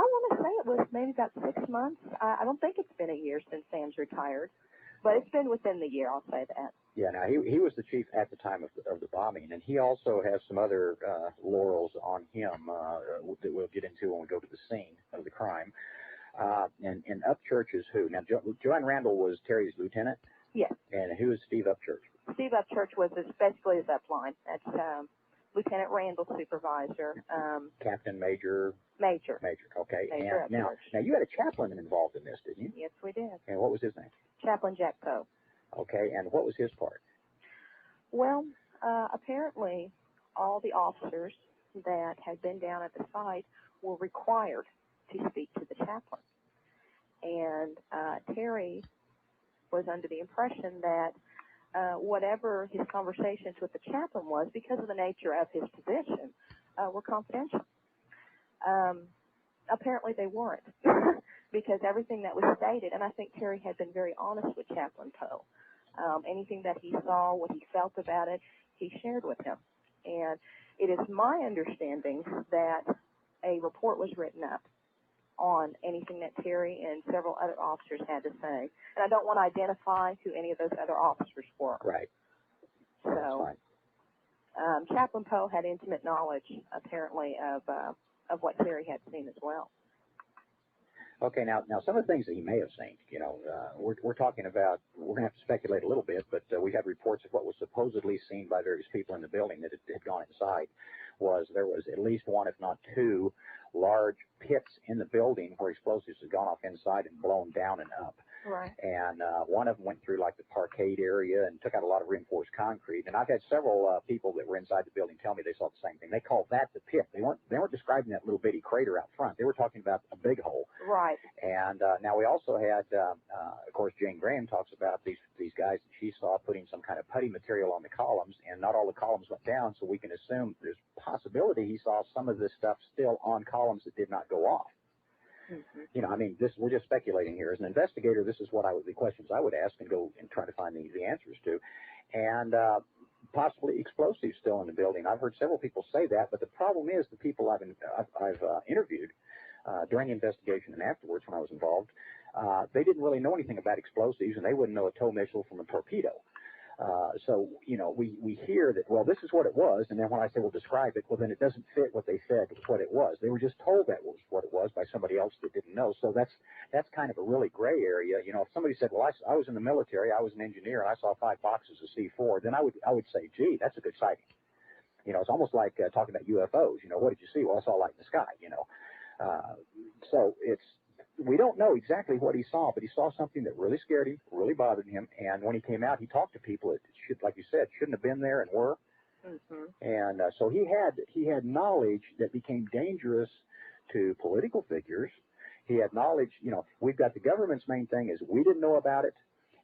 C: want to say it was maybe about 6 months. I don't think it's been a year since Sam's retired, but it's been within the year, I'll say that.
G: Yeah, now he was the chief at the time of the bombing, and he also has some other laurels on him that we'll get into when we go to the scene of the crime. And Upchurch is who? Now, Joanne Randall was Terry's lieutenant?
C: Yes.
G: And who is Steve Upchurch?
C: Steve Upchurch was basically his upline. That's Lieutenant Randall's supervisor.
G: Captain, Major?
C: Major.
G: Okay.
C: Major
G: And now you had a chaplain involved in this, didn't you?
C: Yes, we did.
G: And what was his name?
C: Chaplain Jack Poe.
G: Okay, and what was his part?
C: Well, apparently all the officers that had been down at the site were required to speak to the chaplain. And Terry was under the impression that whatever his conversations with the chaplain was, because of the nature of his position, were confidential. Apparently they weren't, because everything that was stated, and I think Terry had been very honest with Chaplain Poe. Anything that he saw, what he felt about it, he shared with him. And it is my understanding that a report was written up on anything that Terry and several other officers had to say. And I don't want to identify who any of those other officers were.
G: Right.
C: So, Chaplain Poe had intimate knowledge, apparently, of what Terry had seen as well.
G: Okay, now some of the things that he may have seen, we're talking about, we're going to have to speculate a little bit, but we have reports of what was supposedly seen by various people in the building that had gone inside. There was at least one, if not two, large pits in the building where explosives had gone off inside and blown down and up.
C: Right.
G: And one of them went through like the parkade area and took out a lot of reinforced concrete. And I've had several people that were inside the building tell me they saw the same thing. They called that the pit. They weren't describing that little bitty crater out front. They were talking about a big hole.
C: Right.
G: And now we also had, of course, Jane Graham talks about these guys that she saw putting some kind of putty material on the columns, and not all the columns went down, so we can assume there's possibility he saw some of this stuff still on columns that did not go off.
C: Mm-hmm.
G: We're just speculating here. As an investigator, this is the questions I would ask and go and try to find the answers to. And possibly explosives still in the building. I've heard several people say that, but the problem is the people I've interviewed during the investigation and afterwards when I was involved, they didn't really know anything about explosives, and they wouldn't know a tow missile from a torpedo. So, you know, we hear that, well, this is what it was, and then when I say, well, describe it, well, then it doesn't fit what they said what it was. They were just told that was what it was by somebody else that didn't know. So that's kind of a really gray area. You know, if somebody said, well, I was in the military, I was an engineer, and I saw 5 boxes of C4, then I would say, gee, that's a good sighting. You know, it's almost like talking about UFOs. You know, what did you see? Well, I saw light in the sky, you know. So we don't know exactly what he saw, but he saw something that really scared him, really bothered him. And when he came out, he talked to people that should, like you said, shouldn't have been there and were. Mm-hmm. And so he had knowledge that became dangerous to political figures. He had knowledge, you know, we've got the government's main thing is we didn't know about it,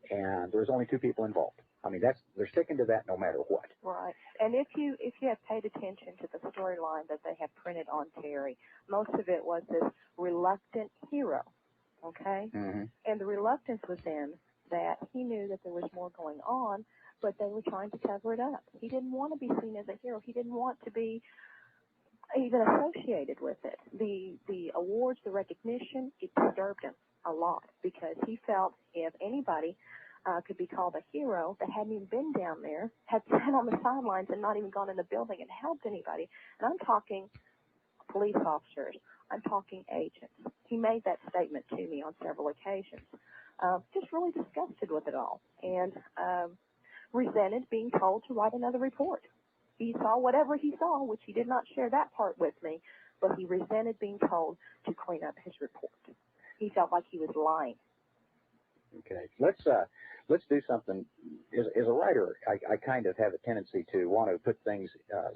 G: and there's only 2 people involved. I mean, they're sticking to that no matter what.
C: Right. And if you have paid attention to the storyline that they have printed on Terry, most of it was this reluctant hero, okay? Mm-hmm. And the reluctance was in that he knew that there was more going on, but they were trying to cover it up. He didn't want to be seen as a hero. He didn't want to be even associated with it. The awards, the recognition, it disturbed him a lot because he felt if anybody could be called a hero that hadn't even been down there, had sat on the sidelines and not even gone in the building and helped anybody. And I'm talking police officers. I'm talking agents. He made that statement to me on several occasions. Just really disgusted with it all and resented being told to write another report. He saw whatever he saw, which he did not share that part with me, but he resented being told to clean up his report. He felt like he was lying.
G: Okay, let's do something. As a writer, I kind of have a tendency to want to put things,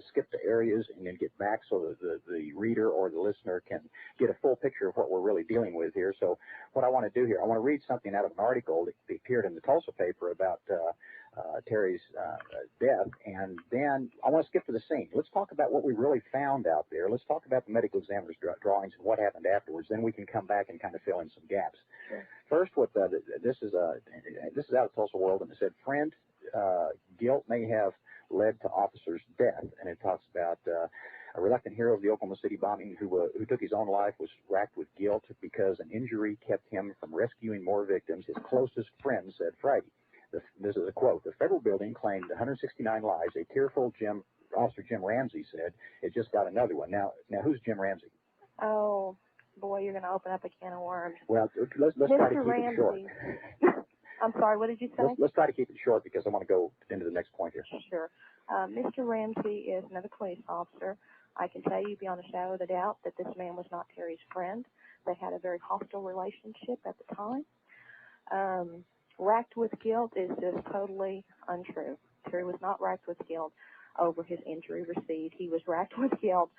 G: skip to areas and then get back so that the reader or the listener can get a full picture of what we're really dealing with here. So what I want to do here, I want to read something out of an article that appeared in the Tulsa paper about Terry's death, and then I want to skip to the scene. Let's talk about what we really found out there. Let's talk about the medical examiner's drawings and what happened afterwards. Then we can come back and kind of fill in some gaps. Sure. First, this is out of Tulsa World, and it said, friend, guilt may have led to officer's death, and it talks about a reluctant hero of the Oklahoma City bombing who took his own life was racked with guilt because an injury kept him from rescuing more victims. His closest friend said Friday. This is a quote. The federal building claimed 169 lives. A tearful Officer Jim Ramsey said it just got another one. Now who's Jim Ramsey?
C: Oh, boy, you're going to open up a can of worms.
G: Well, let's try to keep it short.
C: I'm sorry, what did you say?
G: Let's try to keep it short because I want to go into the next point here.
C: Sure. Mr. Ramsey is another police officer. I can tell you beyond a shadow of a doubt that this man was not Terry's friend. They had a very hostile relationship at the time. Racked with guilt is just totally untrue. Terry was not racked with guilt over his injury received. He was racked with guilt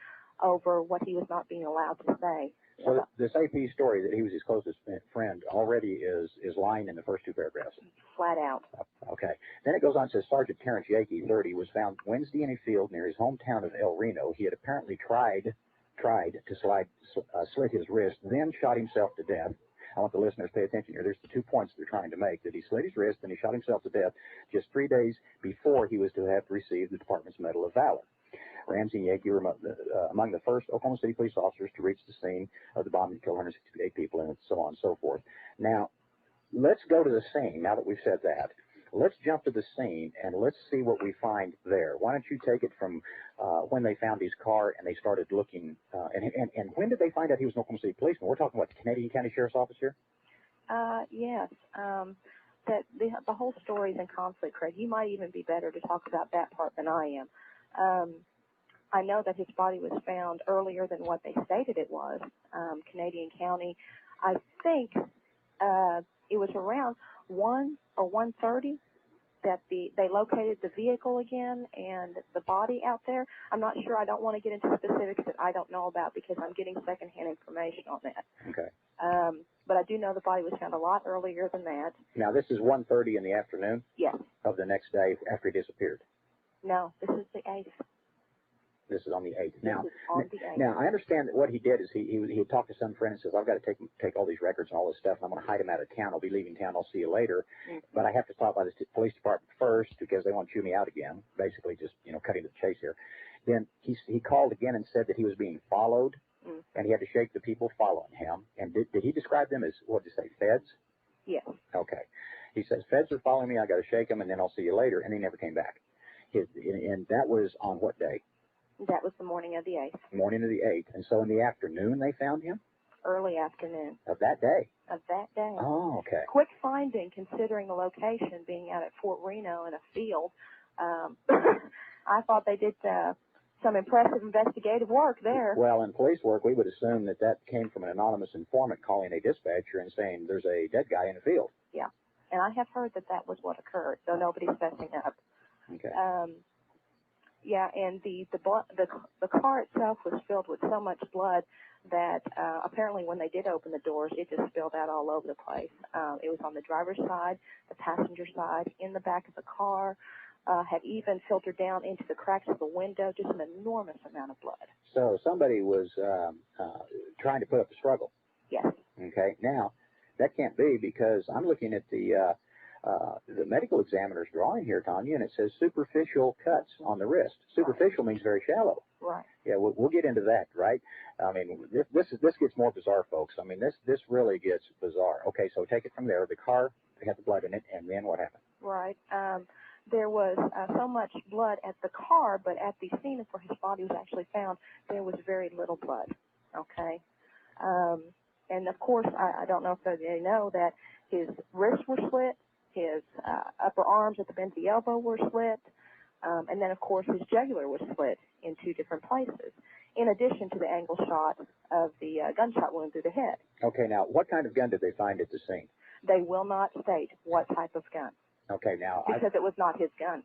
C: over what he was not being allowed to say.
G: So this AP story that he was his closest friend already is lying in the first 2 paragraphs.
C: Flat out.
G: Okay. Then it goes on to Sergeant Terrance Yeaky, 30, was found Wednesday in a field near his hometown of El Reno. He had apparently tried to slit his wrist, then shot himself to death. I want the listeners to pay attention here. There's the 2 points they're trying to make, that he slit his wrist and he shot himself to death just 3 days before he was to have received the department's Medal of Valor. Ramsey and Yeaky were among the first Oklahoma City police officers to reach the scene of the bombing that killed 168 people and so on and so forth. Now, let's go to the scene. Now that we've said that, let's jump to the scene and let's see what we find there. Why don't you take it from when they found his car and they started looking, and when did they find out he was an Oklahoma City policeman? We're talking about the Canadian County Sheriff's Office here?
C: Yes. That the whole story is in conflict, Craig. You might even be better to talk about that part than I am. I know that his body was found earlier than what they stated it was. Canadian County, I think it was around 1 or 1:30 that they located the vehicle again and the body out there. I'm not sure. I don't want to get into specifics that I don't know about because I'm getting secondhand information on that.
G: Okay.
C: But I do know the body was found a lot earlier than that.
G: Now, this is 1:30 in the afternoon?
C: Yes.
G: Of the next day after he disappeared?
C: No, this is the 8th.
G: This is on the 8th.
C: Now,
G: I understand that what he did is he talked to some friend and says, I've got to take all these records and all this stuff, and I'm going to hide them out of town. I'll be leaving town. I'll see you later. Mm-hmm. But I have to stop by the police department first because they want to chew me out again, basically just, cutting to the chase here. Then he called again and said that he was being followed, and he had to shake the people following him. And did he describe them as, what did you say, feds?
C: Yes.
G: Okay. He says, feds are following me. I got to shake them, and then I'll see you later. And he never came back. And that was on what day?
C: That was the morning of the 8th.
G: Morning of the 8th. And so in the afternoon they found him?
C: Early afternoon.
G: Of that day?
C: Of that day.
G: Oh, okay.
C: Quick finding, considering the location being out at Fort Reno in a field. I thought they did some impressive investigative work there.
G: Well, in police work, we would assume that that came from an anonymous informant calling a dispatcher and saying there's a dead guy in the field.
C: Yeah, and I have heard that that was what occurred, though nobody's fessing up.
G: Okay.
C: Yeah, and the car itself was filled with so much blood that apparently when they did open the doors, it just spilled out all over the place. It was on the driver's side, the passenger side, in the back of the car, had even filtered down into the cracks of the window, just an enormous amount of blood.
G: So somebody was trying to put up a struggle.
C: Yes.
G: Okay. Now, that can't be, because I'm looking at the medical examiner's drawing here, Tanya, and it says superficial cuts on the wrist. Superficial means very shallow.
C: Right.
G: Yeah, we'll get into that, right? I mean, this gets more bizarre, folks. I mean, this really gets bizarre. Okay, so take it from there. The car had the blood in it, and then what happened?
C: Right. There was so much blood at the car, but at the scene where his body was actually found, there was very little blood. Okay. And of course, I don't know if they know that his wrists were slit, his upper arms at the bend of the elbow were slit, and then of course his jugular was slit in 2 different places, in addition to the angle shot of the gunshot wound through the head.
G: Okay, now what kind of gun did they find at the scene?
C: They will not state what type of gun.
G: Okay, now
C: because it was not his gun.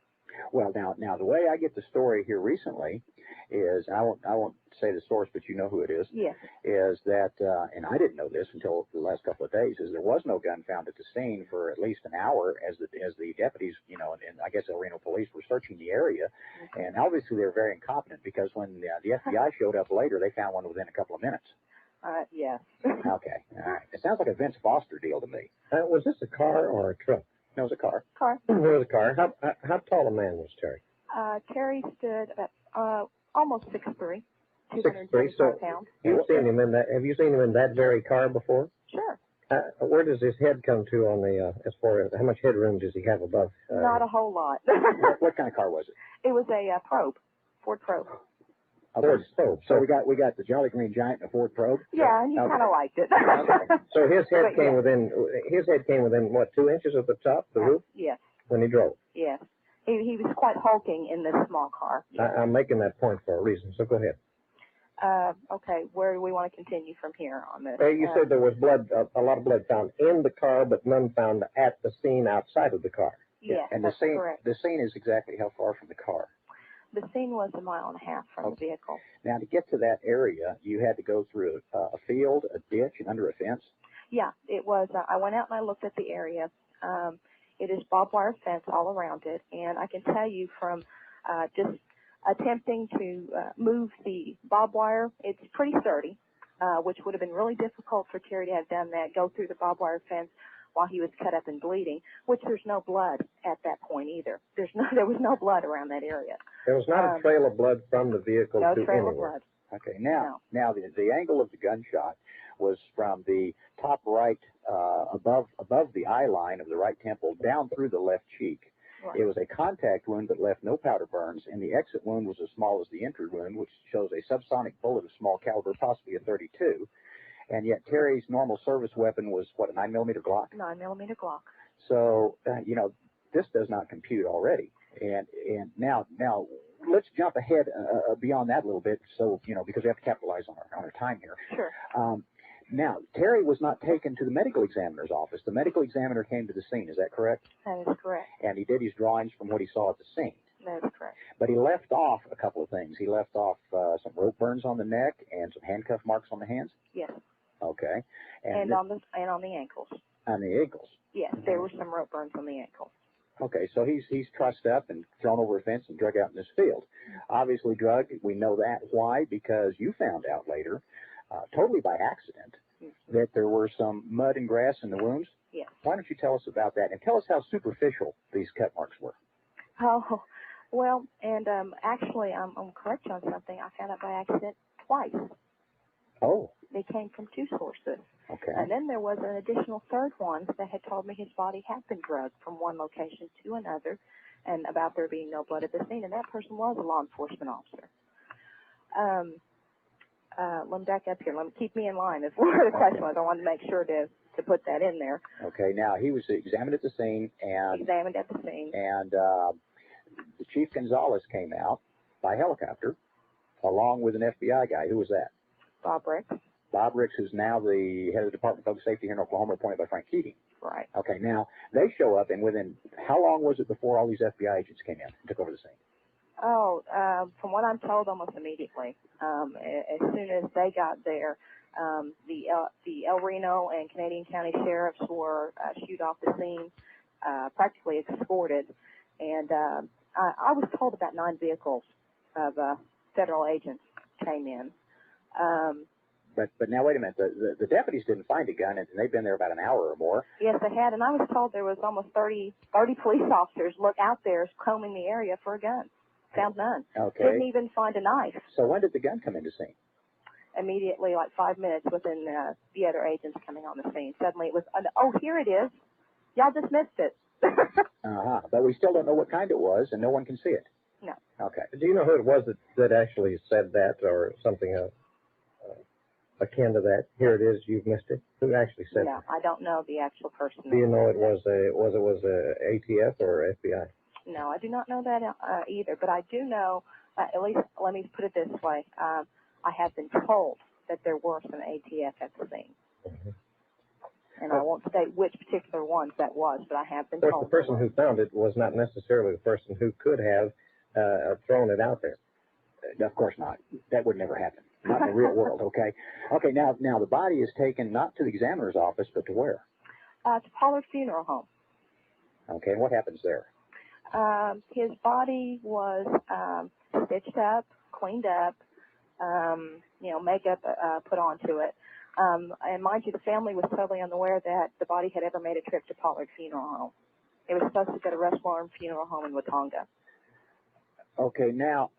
G: Well, now the way I get the story here recently is, I won't say the source, but you know who it is.
C: Yes.
G: Is that, and I didn't know this until the last couple of days, is there was no gun found at the scene for at least an hour as the deputies, and I guess El Reno police were searching the area, and obviously they were very incompetent, because when the FBI showed up later, they found one within a couple of minutes.
C: Yes.
G: Okay, all right. It sounds like a Vince Foster deal to me.
F: Was this a car or a truck?
G: No, it was a car.
C: Car.
F: It was a car. How tall a man was Terry?
C: Terry stood about almost 6'3",
F: 6'3",
C: 275 pounds.
F: You've seen him in that. Have you seen him in that very car before?
C: Sure.
F: Where does his head come to on the, as far as how much headroom does he have above?
C: Not a whole lot.
G: What kind of car was it?
C: It was a Probe, Ford Probe.
G: Okay. So we got the Jolly Green Giant and a Ford Probe.
C: Yeah, and he kind of liked it.
G: Okay.
F: So his head came within what, 2 inches of the top, the roof?
C: Yes.
F: When he drove.
C: Yes. He was quite hulking in this small car.
F: I'm making that point for a reason. So go ahead.
C: Okay, where do we want to continue from here on this?
F: You said there was blood, a lot of blood found in the car, but none found at the scene outside of the car.
C: Yes,
G: and
C: that's correct.
G: The scene is exactly how far from the car?
C: The scene was 1.5 miles from the vehicle.
G: Now, to get to that area, you had to go through a field, a ditch, and under a fence?
C: Yeah, it was. I went out and I looked at the area. It is barbed wire fence all around it, and I can tell you from just attempting to move the barbed wire, it's pretty sturdy, which would have been really difficult for Terry to have done that, go through the barbed wire fence while he was cut up and bleeding, which there's no blood at that point either. There was no blood around that area.
F: There was not a trail of blood from the vehicle to
C: no trail
F: anywhere.
C: of blood.
G: Okay, now the angle of the gunshot was from the top right, above the eye line of the right temple, down through the left cheek.
C: Right.
G: It was a contact wound that left no powder burns, and the exit wound was as small as the entry wound, which shows a subsonic bullet of small caliber, possibly a .32. And yet Terry's normal service weapon was, what, a 9mm Glock?
C: 9mm Glock.
G: So, this does not compute already. And now let's jump ahead beyond that a little bit, so, because we have to capitalize on our time here.
C: Sure.
G: Now, Terry was not taken to the medical examiner's office. The medical examiner came to the scene. Is that correct?
C: That is correct.
G: And he did his drawings from what he saw at the scene.
C: That is correct.
G: But he left off a couple of things. He left off some rope burns on the neck and some handcuff marks on the hands.
C: Yes.
G: Okay.
C: And on the ankles.
G: On the ankles.
C: Yes, there were some rope burns on the ankles.
G: Okay, so he's trussed up and thrown over a fence and drug out in this field. Obviously drugged. We know that. Why? Because you found out later, totally by accident, that there were some mud and grass in the wounds.
C: Yes.
G: Why don't you tell us about that, and tell us how superficial these cut marks were.
C: Oh, well, and actually, I'm correct on something. I found out by accident twice.
G: Oh.
C: they came from two sources.
G: Okay.
C: And then there was an additional third one that had told me his body had been drugged from one location to another, and about there being no blood at the scene. And that person was a law enforcement officer. Let me back up here. Let me keep me in line. That's where the question was. I wanted to make sure to put that in there.
G: Okay. Now, he was examined at the scene, and the Chief Gonzalez came out by helicopter, along with an FBI guy. Who was that?
C: Bob Ricks.
G: Bob Ricks, who's now the head of the Department of Public Safety here in Oklahoma, appointed by Frank Keating.
C: Right.
G: Okay. Now, they show up, and within how long was it before all these FBI agents came in and took over the scene?
C: Oh, from what I'm told, almost immediately. As soon as they got there, the El Reno and Canadian County sheriffs were shooed off the scene, practically escorted, and I was told about 9 vehicles of federal agents came in.
G: But now, wait a minute. The deputies didn't find a gun, and they've been there about an hour or more.
C: Yes, they had, and I was told there was almost 30 police officers look out there combing the area for a gun. Found none.
G: Okay.
C: Didn't even find a knife.
G: So when did the gun come into scene?
C: Immediately, like 5 minutes within the other agents coming on the scene. Suddenly it was, oh, here it is. Y'all just missed it.
G: But we still don't know what kind it was, and no one can see it.
C: No.
G: Okay.
F: Do you know who it was that actually said that, or something akin to that? Here it is, you've missed it. Who actually said
C: No,
F: that?
C: I don't know the actual person.
F: Do you know it was a ATF or FBI?
C: No, I do not know that either, but I do know, at least let me put it this way, I have been told that there were some ATF at the scene.
F: Mm-hmm.
C: And I won't state which particular ones that was, but I have been
F: Of
C: told.
F: course, the person who found it was not necessarily the person who could have thrown it out there.
G: Of course not. That would never happen. Not in the real world, okay? Okay, now the body is taken not to the examiner's office, but to where?
C: To Pollard Funeral Home.
G: Okay, and what happens there?
C: His body was stitched up, cleaned up, makeup put onto it. And mind you, the family was totally unaware that the body had ever made a trip to Pollard Funeral Home. It was supposed to go to Restwater Funeral Home in Watonga.
G: Okay, now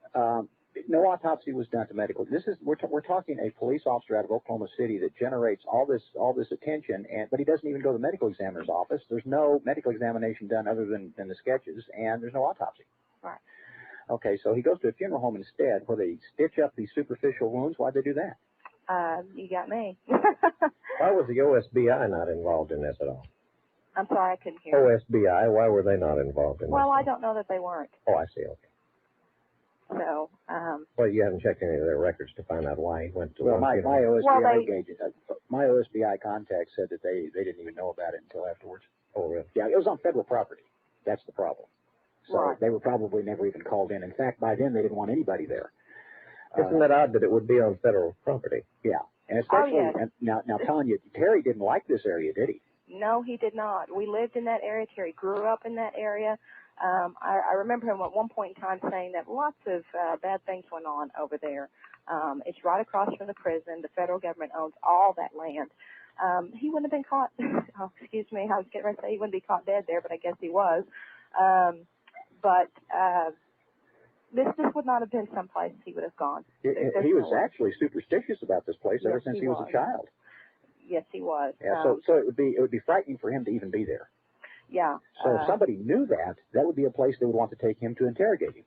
G: no autopsy was done to medical. We're talking a police officer out of Oklahoma City that generates all this attention, but he doesn't even go to the medical examiner's office. There's no medical examination done other than the sketches, and there's no autopsy.
C: Right.
G: Okay, so he goes to a funeral home instead, where they stitch up these superficial wounds. Why'd they do that?
C: You got me.
F: Why was the OSBI not involved in this at all?
C: I'm sorry, I couldn't hear.
F: OSBI, why were they not involved in this?
C: Well, I don't know that they weren't.
F: Oh, I see, okay.
C: So,
F: well, you haven't checked any of their records to find out why he went to
G: well, my OSBI agent, my OSBI contact said that they didn't even know about it until afterwards.
F: Oh, really?
G: Yeah, it was on federal property. That's the problem. So
C: right.
G: They were probably never even called in. In fact, by then they didn't want anybody there.
F: Isn't that odd that it would be on federal property?
G: Yeah, and especially
C: yes.
G: now telling you, Terry didn't like this area, did he?
C: No, he did not. We lived in that area. Terry grew up in that area. I remember him at one point in time saying that lots of bad things went on over there. It's right across from the prison. The federal government owns all that land. He wouldn't have been caught. Oh, excuse me. I was getting ready to say he wouldn't be caught dead there, but I guess he was. This would not have been someplace he would have gone.
G: He was actually superstitious about this place ever since he was a child.
C: Yes, he was.
G: Yeah, so it would be frightening for him to even be there.
C: Yeah.
G: So if somebody knew that would be a place they would want to take him to interrogate him.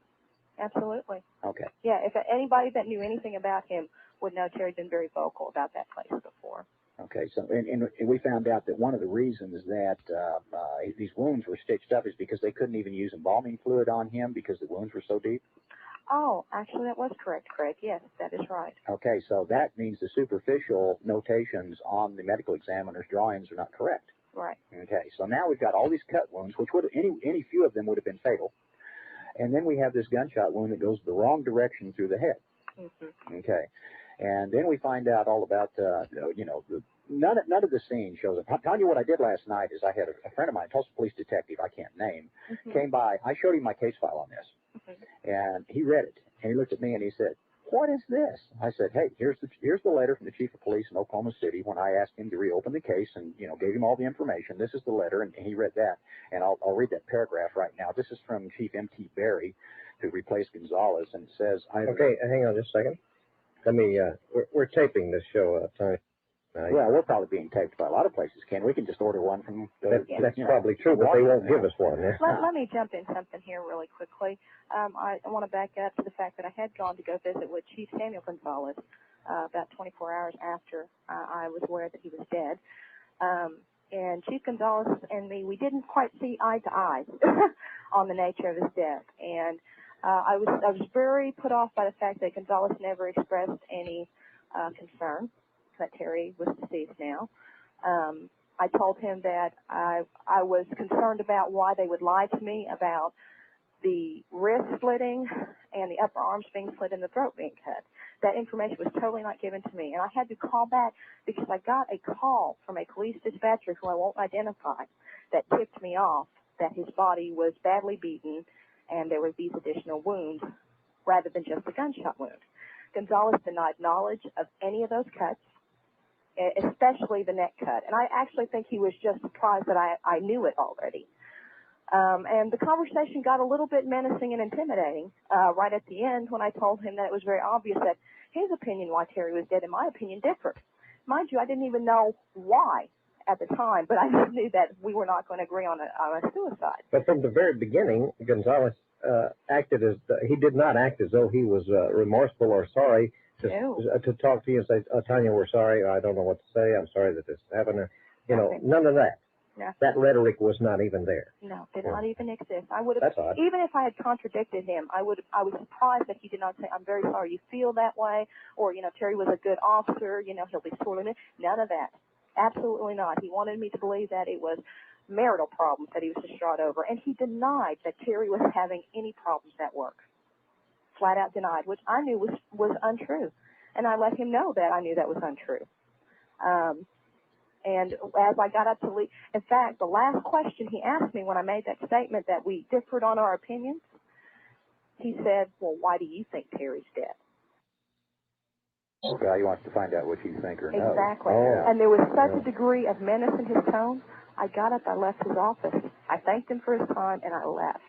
C: Absolutely.
G: Okay.
C: Yeah, if anybody that knew anything about him would know Terry'd been very vocal about that place before.
G: Okay, so and we found out that one of the reasons that these wounds were stitched up is because they couldn't even use embalming fluid on him because the wounds were so deep.
C: Oh, actually, that was correct, Craig. Yes, that is right.
G: Okay, so that means the superficial notations on the medical examiner's drawings are not correct.
C: Right.
G: Okay, so now we've got all these cut wounds, which would any few of them would have been fatal, and then we have this gunshot wound that goes the wrong direction through the head.
C: Mm-hmm.
G: Okay, and then we find out all about none of the scene shows up. I'm telling you what I did last night is I had a friend of mine, Tulsa police detective, I can't name, came by. I showed him my case file on this, and he read it, and he looked at me and he said, "What is this?" I said, "Hey, here's the letter from the chief of police in Oklahoma City when I asked him to reopen the case and gave him all the information. This is the letter," and he read that, and I'll read that paragraph right now. This is from Chief M.T. Berry, who replaced Gonzalez, and it says,
F: Okay, hang on just a second. Let me, we're taping this show, Tony.
G: Well, we're probably being taped by a lot of places, Ken. We can just order one from
F: that's probably true, but they won't give us one. Yeah?
C: Let me jump in something here really quickly. I want to back up to the fact that I had gone to go visit with Chief Samuel Gonzalez about 24 hours after I was aware that he was dead. And Chief Gonzalez and me, we didn't quite see eye to eye on the nature of his death. And I was very put off by the fact that Gonzalez never expressed any concern that Terry was deceased now. I told him that I was concerned about why they would lie to me about the wrist slitting and the upper arms being slit and the throat being cut. That information was totally not given to me. And I had to call back because I got a call from a police dispatcher who I won't identify that tipped me off that his body was badly beaten and there were these additional wounds rather than just a gunshot wound. Gonzalez denied knowledge of any of those cuts, especially the neck cut. And I actually think he was just surprised that I knew it already. And the conversation got a little bit menacing and intimidating right at the end when I told him that it was very obvious that his opinion why Terry was dead and my opinion differed. Mind you, I didn't even know why at the time, but I just knew that we were not going to agree on a suicide.
F: But from the very beginning, Gonzalez acted as, he did not act as though he was remorseful or sorry to talk to you and say, Tanya, we're sorry, I don't know what to say, I'm sorry that this happened. You know, none of that.
C: Nothing.
F: That rhetoric was not even there.
C: No, did not even exist. I would have,
F: That's odd.
C: even if I had contradicted him, I was surprised that he did not say, I'm very sorry you feel that way, or, you know, Terry was a good officer, you know, he'll be sorely missed. None of that. Absolutely not. He wanted me to believe that it was marital problems that he was distraught over, and he denied that Terry was having any problems at work. Flat out denied, which I knew was untrue. And I let him know that I knew that was untrue. And as I got up to leave, in fact, the last question he asked me when I made that statement that we differed on our opinions, he said, well, why do you think Terry's dead?
G: Well, he wants to find out what you think or know.
C: Exactly.
F: Oh.
C: And there was such a degree of menace in his tone, I got up, I left his office. I thanked him for his time, and I left.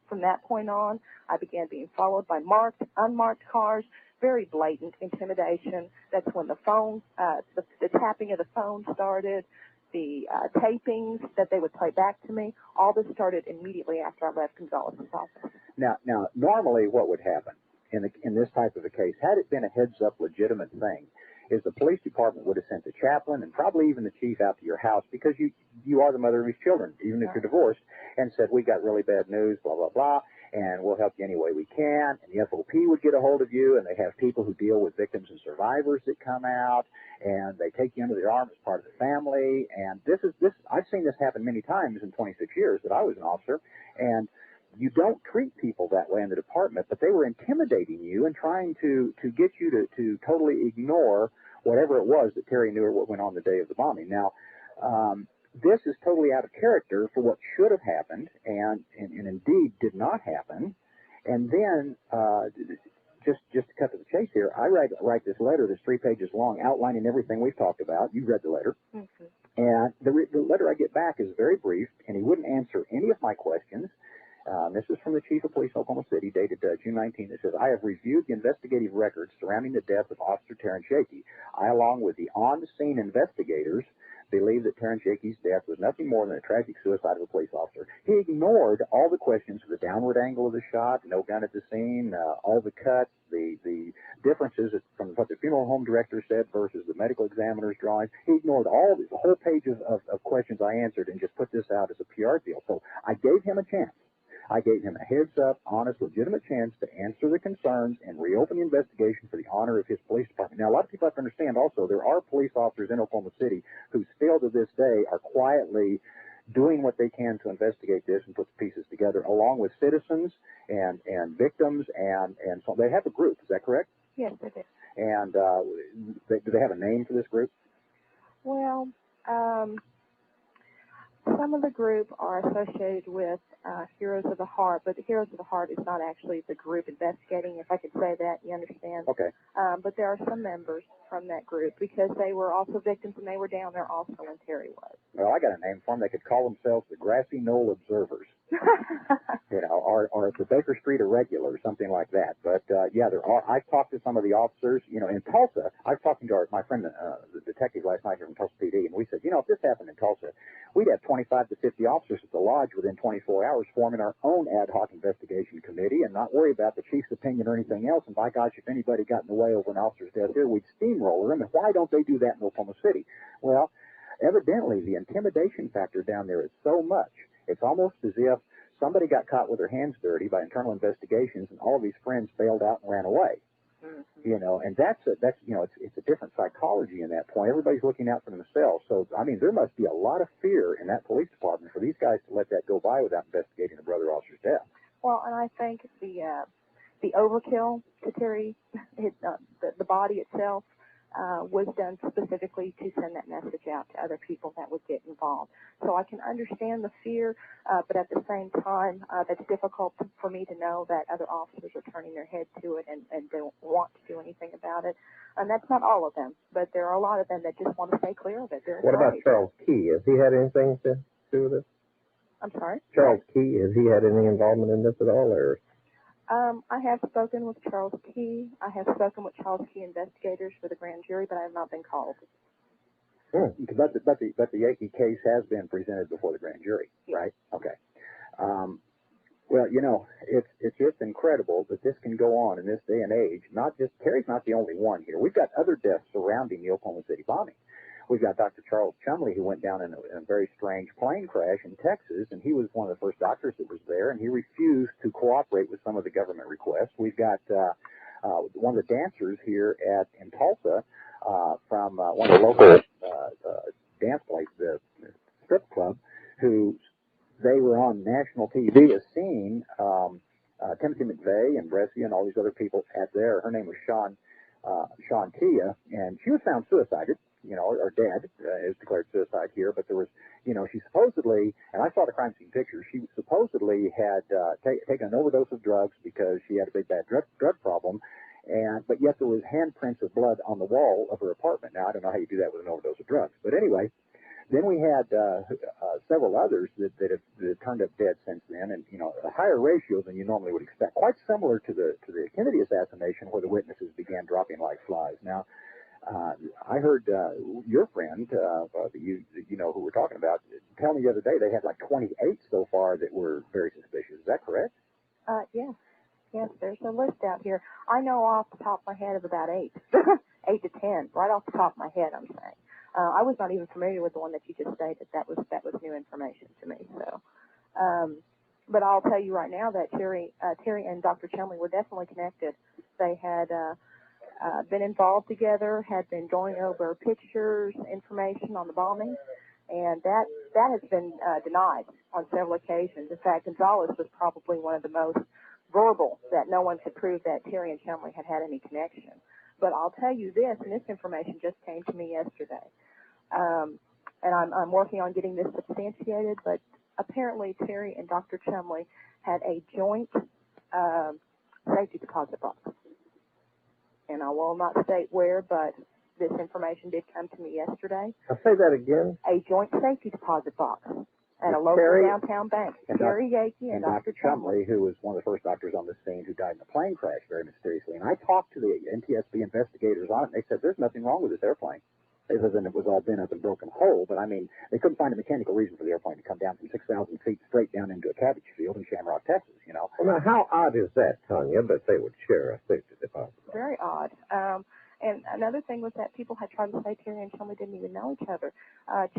C: From that point on, I began being followed by marked, unmarked cars, very blatant intimidation. That's when the phone, the tapping of the phone started, the tapings that they would play back to me. All this started immediately after I left Gonzalez's office.
G: Now, normally what would happen in this type of a case, had it been a heads-up legitimate thing, is the police department would have sent the chaplain and probably even the chief out to your house because you are the mother of his children, even if you're divorced, and said, we got really bad news, blah, blah, blah, and we'll help you any way we can. And the FOP would get a hold of you, and they have people who deal with victims and survivors that come out, and they take you under their arm as part of the family. And I've seen this happen many times in 26 years that I was an officer, and you don't treat people that way in the department, but they were intimidating you and trying to get you to totally ignore whatever it was that Terry knew or what went on the day of the bombing. Now, this is totally out of character for what should have happened and indeed did not happen. And then, just to cut to the chase here, I write this letter that's 3 pages long outlining everything we've talked about. You read the letter. Mm-hmm. And the letter I get back is very brief, and he wouldn't answer any of my questions. This is from the Chief of Police, Oklahoma City, dated June 19th. It says, I have reviewed the investigative records surrounding the death of Officer Terrance Yeaky. I, along with the on-scene investigators, believe that Terrance Yeaky's death was nothing more than a tragic suicide of a police officer. He ignored all the questions of the downward angle of the shot, no gun at the scene, all the cuts, the differences from what the funeral home director said versus the medical examiner's drawings. He ignored all the whole page of questions I answered and just put this out as a PR deal. So I gave him a chance. I gave him a heads-up, honest, legitimate chance to answer the concerns and reopen the investigation for the honor of his police department. Now, a lot of people have to understand also there are police officers in Oklahoma City who still to this day are quietly doing what they can to investigate this and put the pieces together, along with citizens and victims, and so they have a group. Is that correct?
C: Yes, they do.
G: And do they have a name for this group?
C: Well, some of the group are associated with Heroes of the Heart, but the Heroes of the Heart is not actually the group investigating, if I could say that, you understand?
G: Okay.
C: But there are some members from that group because they were also victims and they were down there also when Terry was.
G: Well, I got a name for them. They could call themselves the Grassy Knoll Observers. You know, or the Baker Street Irregular, something like that. But yeah, there are. I've talked to some of the officers. You know, in Tulsa, I was talking to my friend, the detective last night here from Tulsa PD, and we said, you know, if this happened in Tulsa, we'd have 25 to 50 officers at the lodge within 24 hours forming our own ad hoc investigation committee and not worry about the chief's opinion or anything else. And by gosh, if anybody got in the way over an officer's death here, we'd steamroller him. And why don't they do that in Oklahoma City? Well, evidently, the intimidation factor down there is so much. It's almost as if somebody got caught with their hands dirty by internal investigations, and all of his friends bailed out and ran away. Mm-hmm. You know, and that's you know, it's a different psychology in that point. Everybody's looking out for themselves. So I mean, there must be a lot of fear in that police department for these guys to let that go by without investigating a brother officer's death.
C: Well, and I think the overkill to Terry, the body itself, was done specifically to send that message out to other people that would get involved. So I can understand the fear, but at the same time, that's difficult for me to know that other officers are turning their head to it and don't want to do anything about it. And that's not all of them, but there are a lot of them that just want to stay clear of it.
F: What about Charles Key? Has he had anything to do with this?
C: I'm sorry?
F: Charles Key, has he had any involvement in this at all, or?
C: I have spoken with Charles Key. I have spoken with Charles Key investigators for the grand jury, but I have not been called.
G: But the Yeakey case has been presented before the grand jury, right? Okay. Well, you know, it's just incredible that this can go on in this day and age. Not just Terry's not the only one here. We've got other deaths surrounding the Oklahoma City bombing. We've got Dr. Charles Chumley, who went down in a very strange plane crash in Texas, and he was one of the first doctors that was there, and he refused to cooperate with some of the government requests. We've got one of the dancers here in Tulsa from one of the local dance places, the strip club, who they were on national TV as seeing Timothy McVeigh and Brescia and all these other people at there. Her name was Sean Tia, and she was found suicided. You know, or dead, is declared suicide here, but there was, you know, she supposedly, and I saw the crime scene pictures, she supposedly had taken an overdose of drugs because she had a big bad drug problem, but yet there was handprints of blood on the wall of her apartment. Now, I don't know how you do that with an overdose of drugs, but anyway, then we had several others that have turned up dead since then, and, you know, a higher ratio than you normally would expect, quite similar to the Kennedy assassination where the witnesses began dropping like flies. Now, I heard your friend, you know who we're talking about, tell me the other day they had like 28 so far that were very suspicious. Is that correct?
C: Yes. Yes, there's a list out here. I know off the top of my head of about 8, 8 to 10, right off the top of my head, I'm saying. I was not even familiar with the one that you just stated. That was new information to me. So, but I'll tell you right now that Terry and Dr. Chumley were definitely connected. They had been involved together, had been going over pictures, information on the bombing, and that has been denied on several occasions. In fact, Gonzalez was probably one of the most verbal that no one could prove that Terry and Chumley had any connection. But I'll tell you this, and this information just came to me yesterday, and I'm working on getting this substantiated, but apparently Terry and Dr. Chumley had a joint safety deposit box. And I will not state where, but this information did come to me yesterday.
F: I'll say that again.
C: A joint safety deposit box at a local downtown bank. Terry Yeakey and Dr. Chumley,
G: who was one of the first doctors on the scene who died in a plane crash very mysteriously. And I talked to the NTSB investigators on it, and they said there's nothing wrong with this airplane. Other than it was all bent up and broken whole, but I mean, they couldn't find a mechanical reason for the airplane to come down from 6,000 feet straight down into a cabbage field in Shamrock, Texas, you know.
F: Well, now, how odd is that, Tanya, that they would share a safety deposit?
C: Very odd. And another thing was that people had tried to say Terry and Chumley didn't even know each other.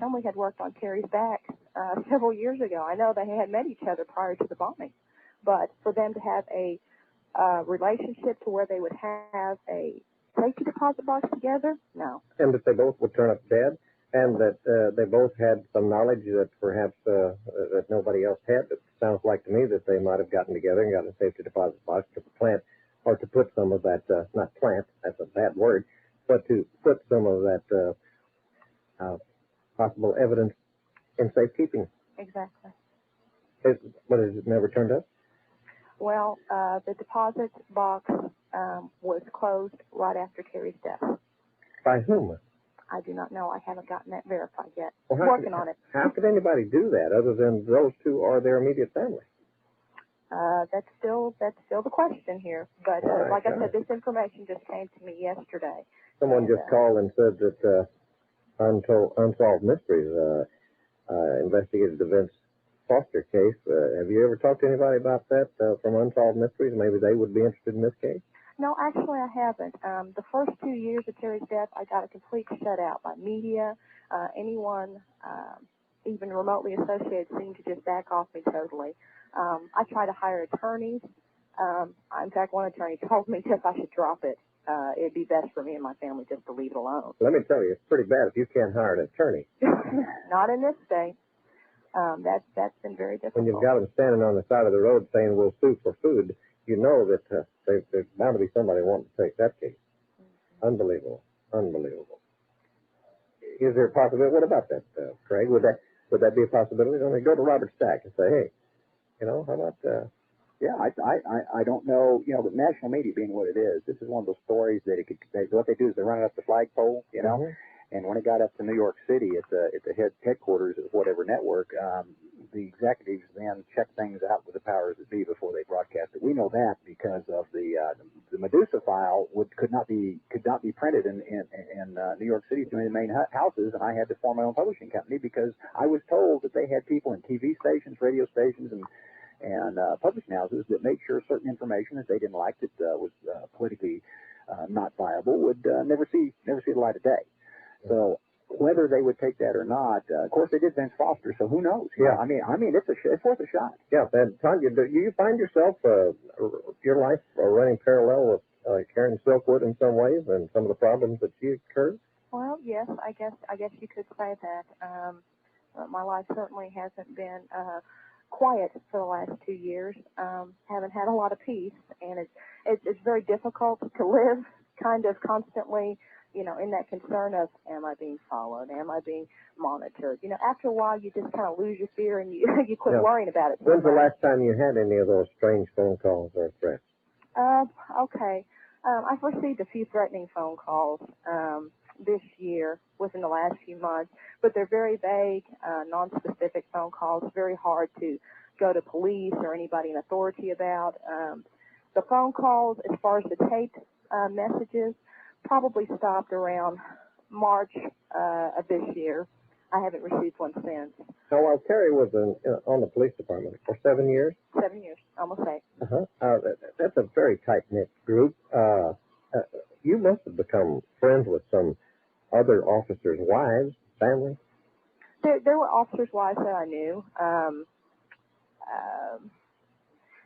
C: Chumley had worked on Terry's back several years ago. I know they had met each other prior to the bombing, but for them to have a relationship to where they would have a safety deposit box together? No.
F: And that they both would turn up dead, and that they both had some knowledge that perhaps that nobody else had. It sounds like to me that they might have gotten together and got a safety deposit box to plant, or to put some of that, not plant, that's a bad word, but to put some of that possible evidence in safekeeping.
C: Exactly.
F: But has it never turned up?
C: Well, the deposit box was closed right after Terry's death.
F: By whom?
C: I do not know. I haven't gotten that verified yet.
F: Well,
C: Working on it.
F: How could anybody do that other than those two or their immediate family?
C: That's still the question here. But like I said, this information just came to me yesterday.
F: Someone just called and said that Unsolved Mysteries investigated the Vince Foster case. Have you ever talked to anybody about that from Unsolved Mysteries? Maybe they would be interested in this case?
C: No, actually I haven't. The first 2 years of Terry's death, I got a complete shutout by media. Anyone even remotely associated seemed to just back off me totally. I tried to hire attorneys. In fact, one attorney told me if I should drop it. It'd be best for me and my family just to leave it alone.
F: Let me tell you, it's pretty bad if you can't hire an attorney.
C: Not in this state. That's been very difficult.
F: When you've got them standing on the side of the road saying, we'll sue for food, you know that there's bound to be somebody wanting to take that case. Mm-hmm. Unbelievable. Unbelievable. Is there a possibility? What about that, Craig? Would that be a possibility? Don't they go to Robert Stack and say, hey, how about...
G: Yeah, I don't know. The national media being what it is, this is one of those stories that what they do is they run it up the flagpole,
F: Mm-hmm.
G: And when it got up to New York City at the headquarters of whatever network, the executives then checked things out with the powers that be before they broadcast it. We know that because of the Medusa file could not be printed in New York City to any main houses, and I had to form my own publishing company because I was told that they had people in TV stations, radio stations, and publishing houses that made sure certain information that they didn't like that was politically not viable would never see the light of day. So whether they would take that or not, of course they did Vince Foster, so who knows?
F: Yeah,
G: I mean it's worth a shot.
F: Yeah, and Tanya, do you find yourself your life running parallel with Karen Silkwood in some ways and some of the problems that she incurred?
C: Well, yes, I guess you could say that. My life certainly hasn't been quiet for the last 2 years. Haven't had a lot of peace, and it's very difficult to live kind of constantly, in that concern of, am I being followed? Am I being monitored? After a while, you just kind of lose your fear and you quit worrying about it.
F: When's the last time you had any of those strange phone calls or threats?
C: Okay. I've received a few threatening phone calls this year, within the last few months, but they're very vague, non-specific phone calls, very hard to go to police or anybody in authority about. The phone calls, as far as the taped messages, probably stopped around March of this year. I haven't received one since.
F: Now, while Terry was on the police department for 7 years?
C: 7 years, almost 8.
F: That's a very tight-knit group. You must have become friends with some other officers' wives, family?
C: There were officers' wives that I knew.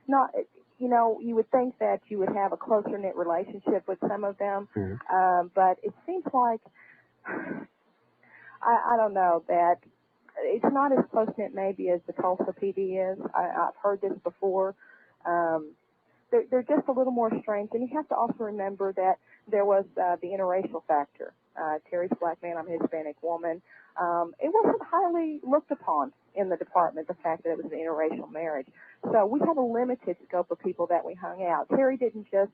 C: Not, you would think that you would have a closer-knit relationship with some of them, but it seems like, I don't know, that it's not as close-knit maybe as the Tulsa PD is. I've heard this before. They're just a little more strange, and you have to also remember that there was the interracial factor. Terry's a black man, I'm a Hispanic woman. It wasn't highly looked upon in the department, the fact that it was an interracial marriage. So we had a limited scope of people that we hung out. Terry didn't just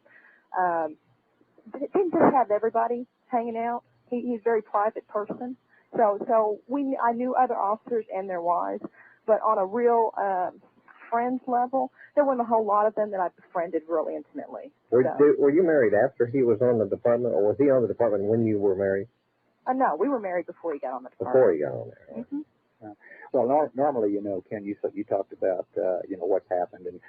C: have everybody hanging out. He's a very private person. So I knew other officers and their wives, but on a real friends level, there weren't a whole lot of them that I befriended really intimately.
F: Were you married after he was on the department, or was he on the department when you were married?
C: No, we were married before he got on the department.
F: Before he got on there.
C: Mm-hmm.
G: Well, normally, Ken, you talked about, what's happened, and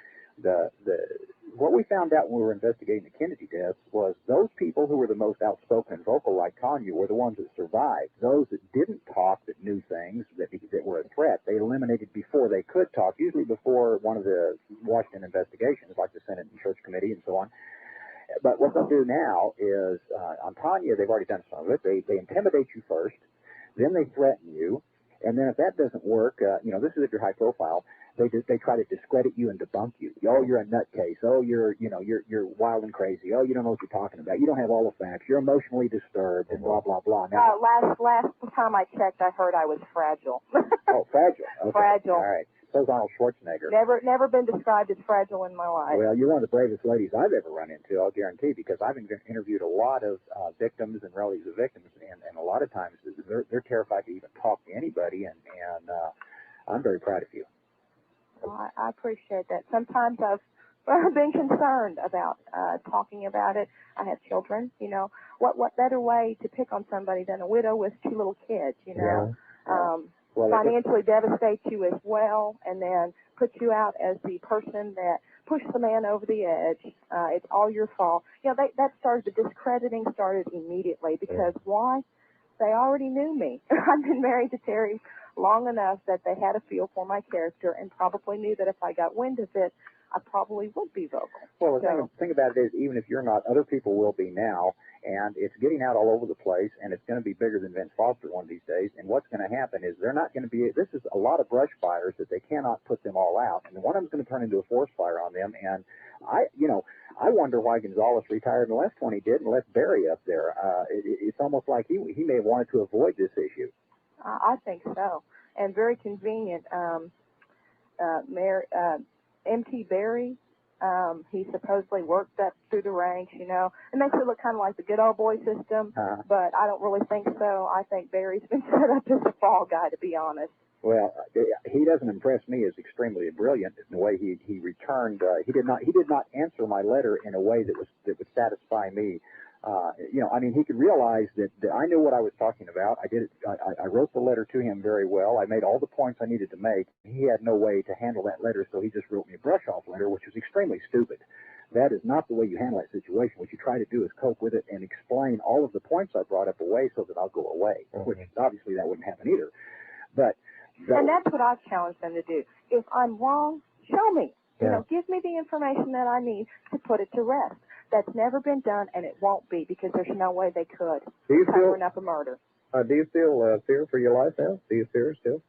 G: what we found out when we were investigating the Kennedy deaths was those people who were the most outspoken and vocal, like Tanya, were the ones that survived. Those that didn't talk, that knew things that were a threat, they eliminated before they could talk, usually before one of the Washington investigations, like the Senate and Church Committee and so on. But what they'll do now is, on Tanya, they've already done some of it. They intimidate you first, then they threaten you, and then if that doesn't work, this is if you're high profile, they try to discredit you and debunk you. Oh, you're a nutcase. Oh, you're wild and crazy. Oh, you don't know what you're talking about. You don't have all the facts. You're emotionally disturbed and blah, blah, blah. Now,
C: last time I checked, I heard I was fragile.
G: Oh, fragile. Okay.
C: Fragile.
G: All right. So's Arnold Schwarzenegger.
C: Never been described as fragile in my life.
G: Well, you're one of the bravest ladies I've ever run into, I'll guarantee, because I've interviewed a lot of victims and relatives of victims, and a lot of times they're terrified to even talk to anybody, and I'm very proud of you.
C: Well, I appreciate that. Sometimes I've been concerned about talking about it. I have children, you know. What better way to pick on somebody than a widow with 2 little kids, you know?
F: Yeah.
G: Well,
C: financially devastate you as well, and then put you out as the person that pushed the man over the edge. It's all your fault. You know, that started, the discrediting started immediately, because why? They already knew me. I've been married to Terry long enough that they had a feel for my character and probably knew that if I got wind of it, I probably would be vocal.
G: Well, the thing about it is, even if you're not, other people will be now, and it's getting out all over the place, and it's going to be bigger than Vince Foster one of these days. And what's going to happen is they're not going to be, this is a lot of brush fires that they cannot put them all out, and one of them's going to turn into a forest fire on them. And I wonder why Gonzalez retired less when he did and left Barry up there. It's almost like he may have wanted to avoid this issue.
C: I think so, and very convenient. M.T. Barry, he supposedly worked up through the ranks, you know. It makes it look kind of like the good old boy system, but I don't really think so. I think Barry's been set up as a fall guy, to be honest.
G: Well, he doesn't impress me as extremely brilliant in the way he returned. He did not answer my letter in a way that would satisfy me. I mean, he could realize that I knew what I was talking about. I wrote the letter to him very well. I made all the points I needed to make. He had no way to handle that letter, so he just wrote me a brush-off letter, which was extremely stupid. That is not the way you handle that situation. What you try to do is cope with it and explain all of the points I brought up away so that I'll go away, which obviously that wouldn't happen either. And
C: that's what I've challenged them to do. If I'm wrong, show me. You know, give me the information that I need to put it to rest. That's never been done, and it won't be, because there's no way they could.
F: Do you
C: covering up a murder.
F: Do you feel fear for your life now? Do you fear still?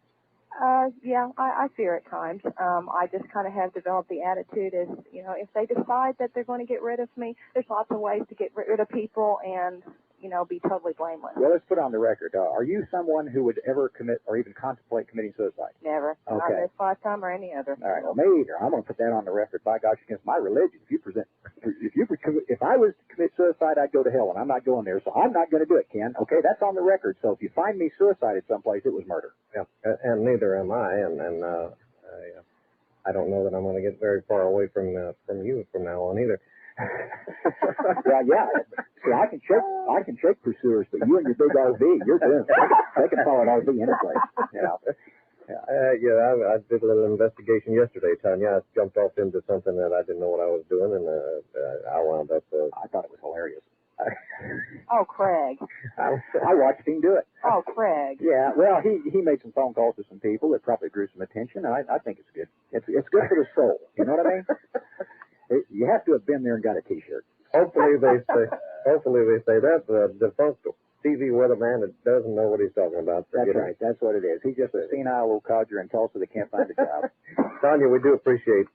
C: Yeah, I fear at times. I just kind of have developed the attitude as, you know, if they decide that they're going to get rid of me, there's lots of ways to get rid of people and, you know, be totally blameless.
G: Well, let's put on the record. Are you someone who would ever commit or even contemplate committing suicide?
C: Never.
G: Okay.
C: Not this lifetime or any other.
G: All right. Well, me either. I'm going to put that on the record. By gosh, against my religion. If I was to commit suicide, I'd go to hell, and I'm not going there. So I'm not going to do it, Ken. Okay, that's on the record. So if you find me suicided someplace, it was murder.
F: Yeah, and neither am I. And I don't know that I'm going to get very far away from you from now on either.
G: Well, yeah. See, I can check pursuers, but you and your big RV, you're doomed. They can follow an RV any place. You know.
F: I did a little investigation yesterday, Tanya. I jumped off into something that I didn't know what I was doing, and I wound up.
G: I thought it was hilarious.
C: Oh, Craig.
G: I watched him do it.
C: Oh, Craig.
G: Yeah, well, he made some phone calls to some people that probably drew some attention, and I think it's good. It's good for the soul. You know what I mean? You have to have been there and got a T-shirt.
F: Hopefully they say that the defunct TV weatherman that doesn't know what he's talking about.
G: That's right. That's what it is. He's just a senile old codger in Tulsa that can't find a job.
F: Tanya, we do appreciate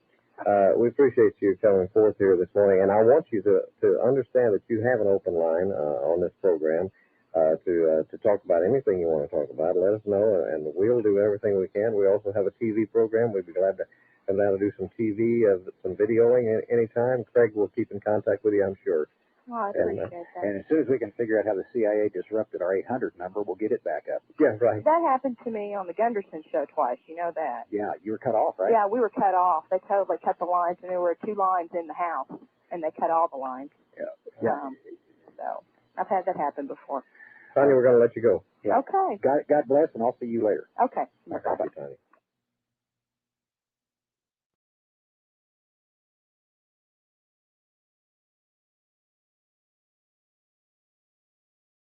F: you coming forth here this morning, and I want you to understand that you have an open line on this program to talk about anything you want to talk about. Let us know, and we'll do everything we can. We also have a TV program. We'd be glad to come down and do some TV, some videoing anytime. Craig will keep in contact with you, I'm sure.
C: Oh, I appreciate that.
G: And as soon as we can figure out how the CIA disrupted our 800 number, we'll get it back up.
F: Yeah, right.
C: That happened to me on the Gunderson show twice. You know that.
G: Yeah, you were cut off, right?
C: Yeah, we were cut off. They totally cut the lines, and there were 2 lines in the house, and they cut all the lines.
G: Yeah.
C: So I've had that happen before.
F: Tanya, we're going to let you go.
G: Yeah.
C: Okay.
G: God bless, and I'll see you later.
C: Okay.
F: Bye-bye, Tanya.